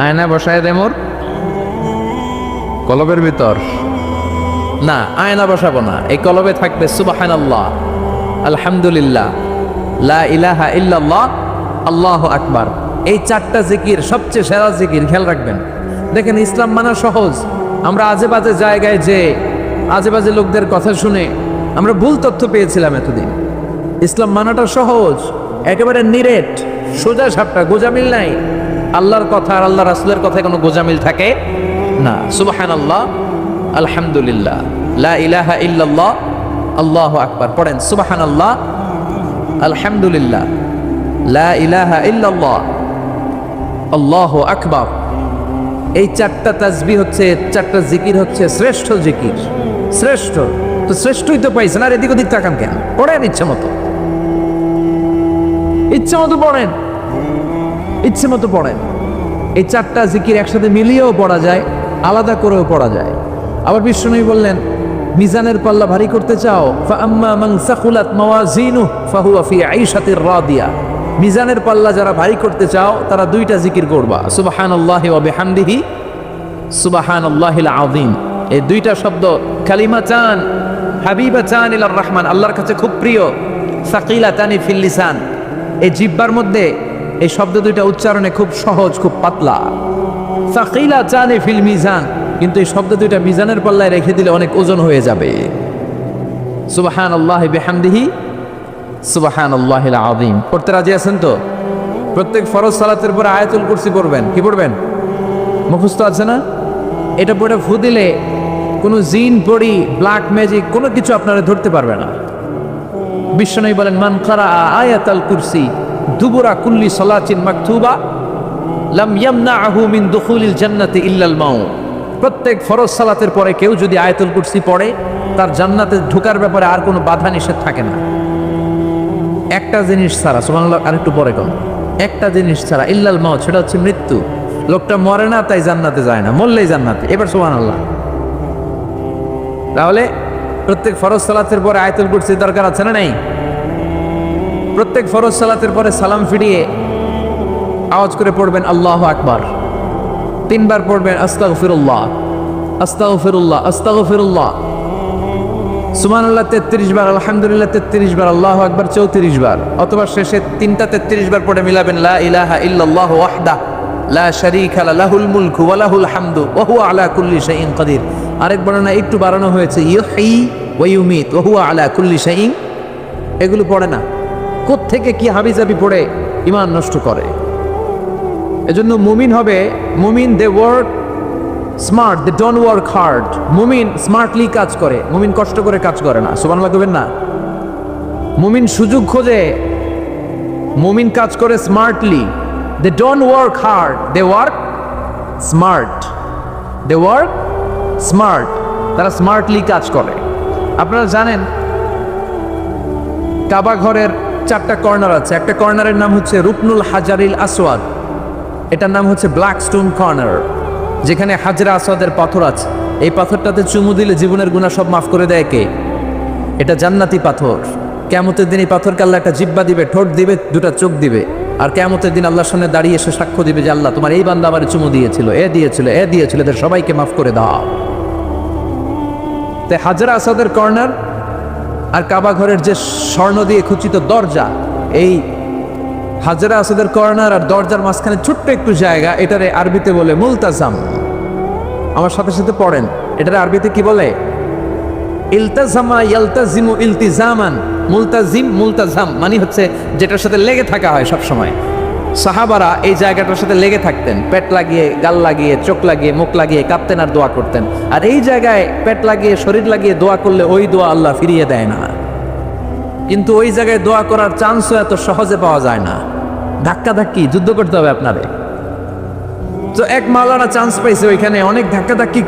S2: আয়না বসায় দে মোর কলবের ভিতর। না, আয়না বসাবো না, এই কলবে থাকবে সুবহানাল্লাহ, আলহামদুলিল্লাহ, লা ইলাহা ইল্লাল্লাহ, আল্লাহু আকবার। এই 4টা জিকির সবচেয়ে সেরা জিকির, খেয়াল রাখবেন। দেখেন ইসলাম মানা সহজ, আমরা আজে বাজে জায়গায় যে আজে বাজে লোকদের কথা শুনে আমরা ভুল তথ্য পেয়েছিলাম এতদিন। ইসলাম মানাটা সহজ, একেবারে নিরেট, সোজা সাপটা, গোজামিল নাই। আল্লাহর কথা আর আল্লাহ রাসূলের কথায় কোনো গোজামিল থাকে না। সুবহানাল্লাহ, আলহামদুলিল্লাহ, লা ইলাহা ইল্লাল্লাহ, আল্লাহু আকবার। পড়েন সুবহানাল্লাহ, আলহামদুলিল্লাহ, লা ইলাহা ইল্লাল্লাহ, আল্লাহু আকবার। এই 4টা তাসবিহ হচ্ছে, 4টা জিকির হচ্ছে শ্রেষ্ঠ জিকির। শ্রেষ্ঠ তো শ্রেষ্ঠই তো পাইছেন, আর এদিক ওদিক তাকান কেন? পড়েন ইচ্ছা মতো, ইচ্ছা মতো পড়েন, ইচ্ছে মতো পড়েন। এই 4টা জিকির একসাথে মিলিয়েও পড়া যায়, আলাদা করেও পড়া যায়। আবার বিশ্বনবী বললেন মিজানের পাল্লা ভারী করতে চাও, ফাআম্মা মান সাকুলাত মাওয়াজিনুহু ফাহুয়া ফি আইশাতির রাদিয়া, মিজানের পাল্লা যারা ভারী করতে চাও তারা 2টা জিকির করবা, সুবহানাল্লাহি ওয়া বিহামদিহি সুবহানাল্লাহিল আযীম। এই 2টা শব্দ কালিমাতান হাবিবাতান ইলার রহমান, আল্লাহর কাছে খুব প্রিয়, সাকিলাতানি ফিল লিসান। এই জিহ্বার মধ্যে এই শব্দ 2টা উচ্চারণে খুব সহজ, খুব পাতলা। সাকিলাতানি ফিল মিজান, কিন্তু এই শব্দ 2টা মিজানের পাল্লায় রেখে দিলে অনেক ওজন হয়ে যাবে। সুবহানাল্লাহি বিহামদিহি সুবহানাল্লাহিল আযীম। পড়তে রাজি আছেন তো? প্রত্যেক ফরজ সালাতের পরে আয়াতুল কুরসি পড়বেন। কি পড়বেন? মুখস্থ আছে না? এটা পড়ে ফু দিলে কোনো জিন পড়ি ব্ল্যাক ম্যাজিক কোনো কিছু আপনারা ধরতে পারবে না। বিশ্বনবী বলেন মান কারা আয়াতাল কুরসি দুবুরা কুল্লি সালাতিন মাকতুবা লাম ইয়ামনাহু মিন দুখুলিল জান্নাতি ইল্লাল মাউত। প্রত্যেক ফরজ সালাতের পরে কেউ যদি আয়াতুল কুরসি পড়ে তার জান্নাতে ঢোকার ব্যাপারে আর কোনো বাধা নিষেধ থাকে না। একটা জিনিস ছাড়া, সুবহানাল্লাহ, আরেকটু পরে কোন একটা জিনিস ছাড়া, ইল্লাল মাউত, সেটা হচ্ছে মৃত্যু। লোকটা মরে না তাই জান্নাতে যায় না, মরলেই জান্নাতে। এবার সুবহানাল্লাহ। তাহলে প্রত্যেক ফরজ সালাতের পরে আয়াতুল কুরসি দরকার আছে না নাই? প্রত্যেক ফরজ সালাতের পরে সালাম ফিরিয়ে আওয়াজ করে পড়বেন আল্লাহু আকবার। 3 বার পড়বেন আস্তাগফিরুল্লাহ আস্তাগফিরুল্লাহ আস্তাগফিরুল্লাহ, সুবহানাল্লাহ 33 বার, আলহামদুলিল্লাহ 33 বার, আল্লাহু আকবার 34 বার, অথবা শেষে 3টা 33 বার পড়ে মিলাবেন লা ইলাহা ইল্লাল্লাহু ওয়াহদা লা শারীকা লাহুল মুলকু ওয়া লাহুল হামদু ওয়া হুয়া আলা কুল্লি শাইইন কাদির। আরেক বর্ণনা একটু বাড়ানো হয়েছে ইউহয়ী ওয়া ইউমীত ওয়া হুয়া আলা কুল্লি শাইইন। এগুলো পড়ে না, কোত্থেকে কি হাবিজাবি পড়ে ইমান নষ্ট করে। এজন্য মুমিন হবে, মুমিন they work smart, they don't work hard. মুমিন স্মার্টলি কাজ করে, মুমিন কষ্ট করে কাজ করে না। সুবহানাল্লাহ কইবেন না? মুমিন সুযোগ খোঁজে, মুমিন কাজ করে smartly. They don't work hard, they work smart. They work smart, তারা স্মার্টলি কাজ করে। আপনারা জানেন কাবা ঘরের 4টা কর্নার আছে। একটা কর্নারের নাম হচ্ছে রুকনুল হাজারিল আসওয়াদ, এটার নাম হচ্ছে ব্ল্যাক স্টোন কর্নার, যেখানে হাজরা আসওয়াদের পাথর আছে। এই পাথরটাতে চুমু দিলে জীবনের গুনাহ সব মাফ করে দেয় কে? এটা জান্নাতি পাথর। কিয়ামতের দিন এই পাথরকে আল্লাহ একটা জিহ্বা দিবে, ঠোঁট দিবে, 2টা চোখ দিবে, আর কিয়ামতের দিন আল্লাহর সামনে দাঁড়িয়ে এসে সাক্ষ্য দিবে যে আল্লাহ তোমার এই বান্দা আমার চুমু দিয়েছিল, এ দিয়েছিল, এ দিয়েছিল, এদের সবাইকে মাফ করে দাও। তাই হাজরা আসওয়াদের কর্নার আর কাবা ঘরের যে স্বর্ণ দিয়ে খচিত দরজা, এই হাজরা আসওয়াদের কর্নার আর দরজার মাঝখানে ছোট্ট একটু জায়গা, এটারে আরবিতে বলে মুলতাজাম। আমার সাথে সাথে পড়েন, এটারে আরবিতে কি বলে? ইলতাজামা ইয়ালতাজিমু ইলতিজামান। মুলতাজিম, মুলতাজাম মানে হচ্ছে যেটার সাথে লেগে থাকা হয় সব সময়। সাহাবারা এই জায়গাটার সাথে লেগে থাকতেন, পেট লাগিয়ে, গাল লাগিয়ে, চোখ লাগিয়ে, মুখ লাগিয়ে কাঁপতেন আর দোয়া করতেন। আর এই জায়গায় পেট লাগিয়ে, শরীর লাগিয়ে দোয়া করলে ওই দোয়া আল্লাহ ফিরিয়ে দেয় না। কিন্তু ওই জায়গায় দোয়া করার চান্সও এত সহজে পাওয়া যায় না, ধাক্কা ধাক্কি যুদ্ধ করতে হবে আপনারে। তো এক মাওলানা চান্স পাইছে ওইখানে, অনেক ধাক্কা ধাক্কি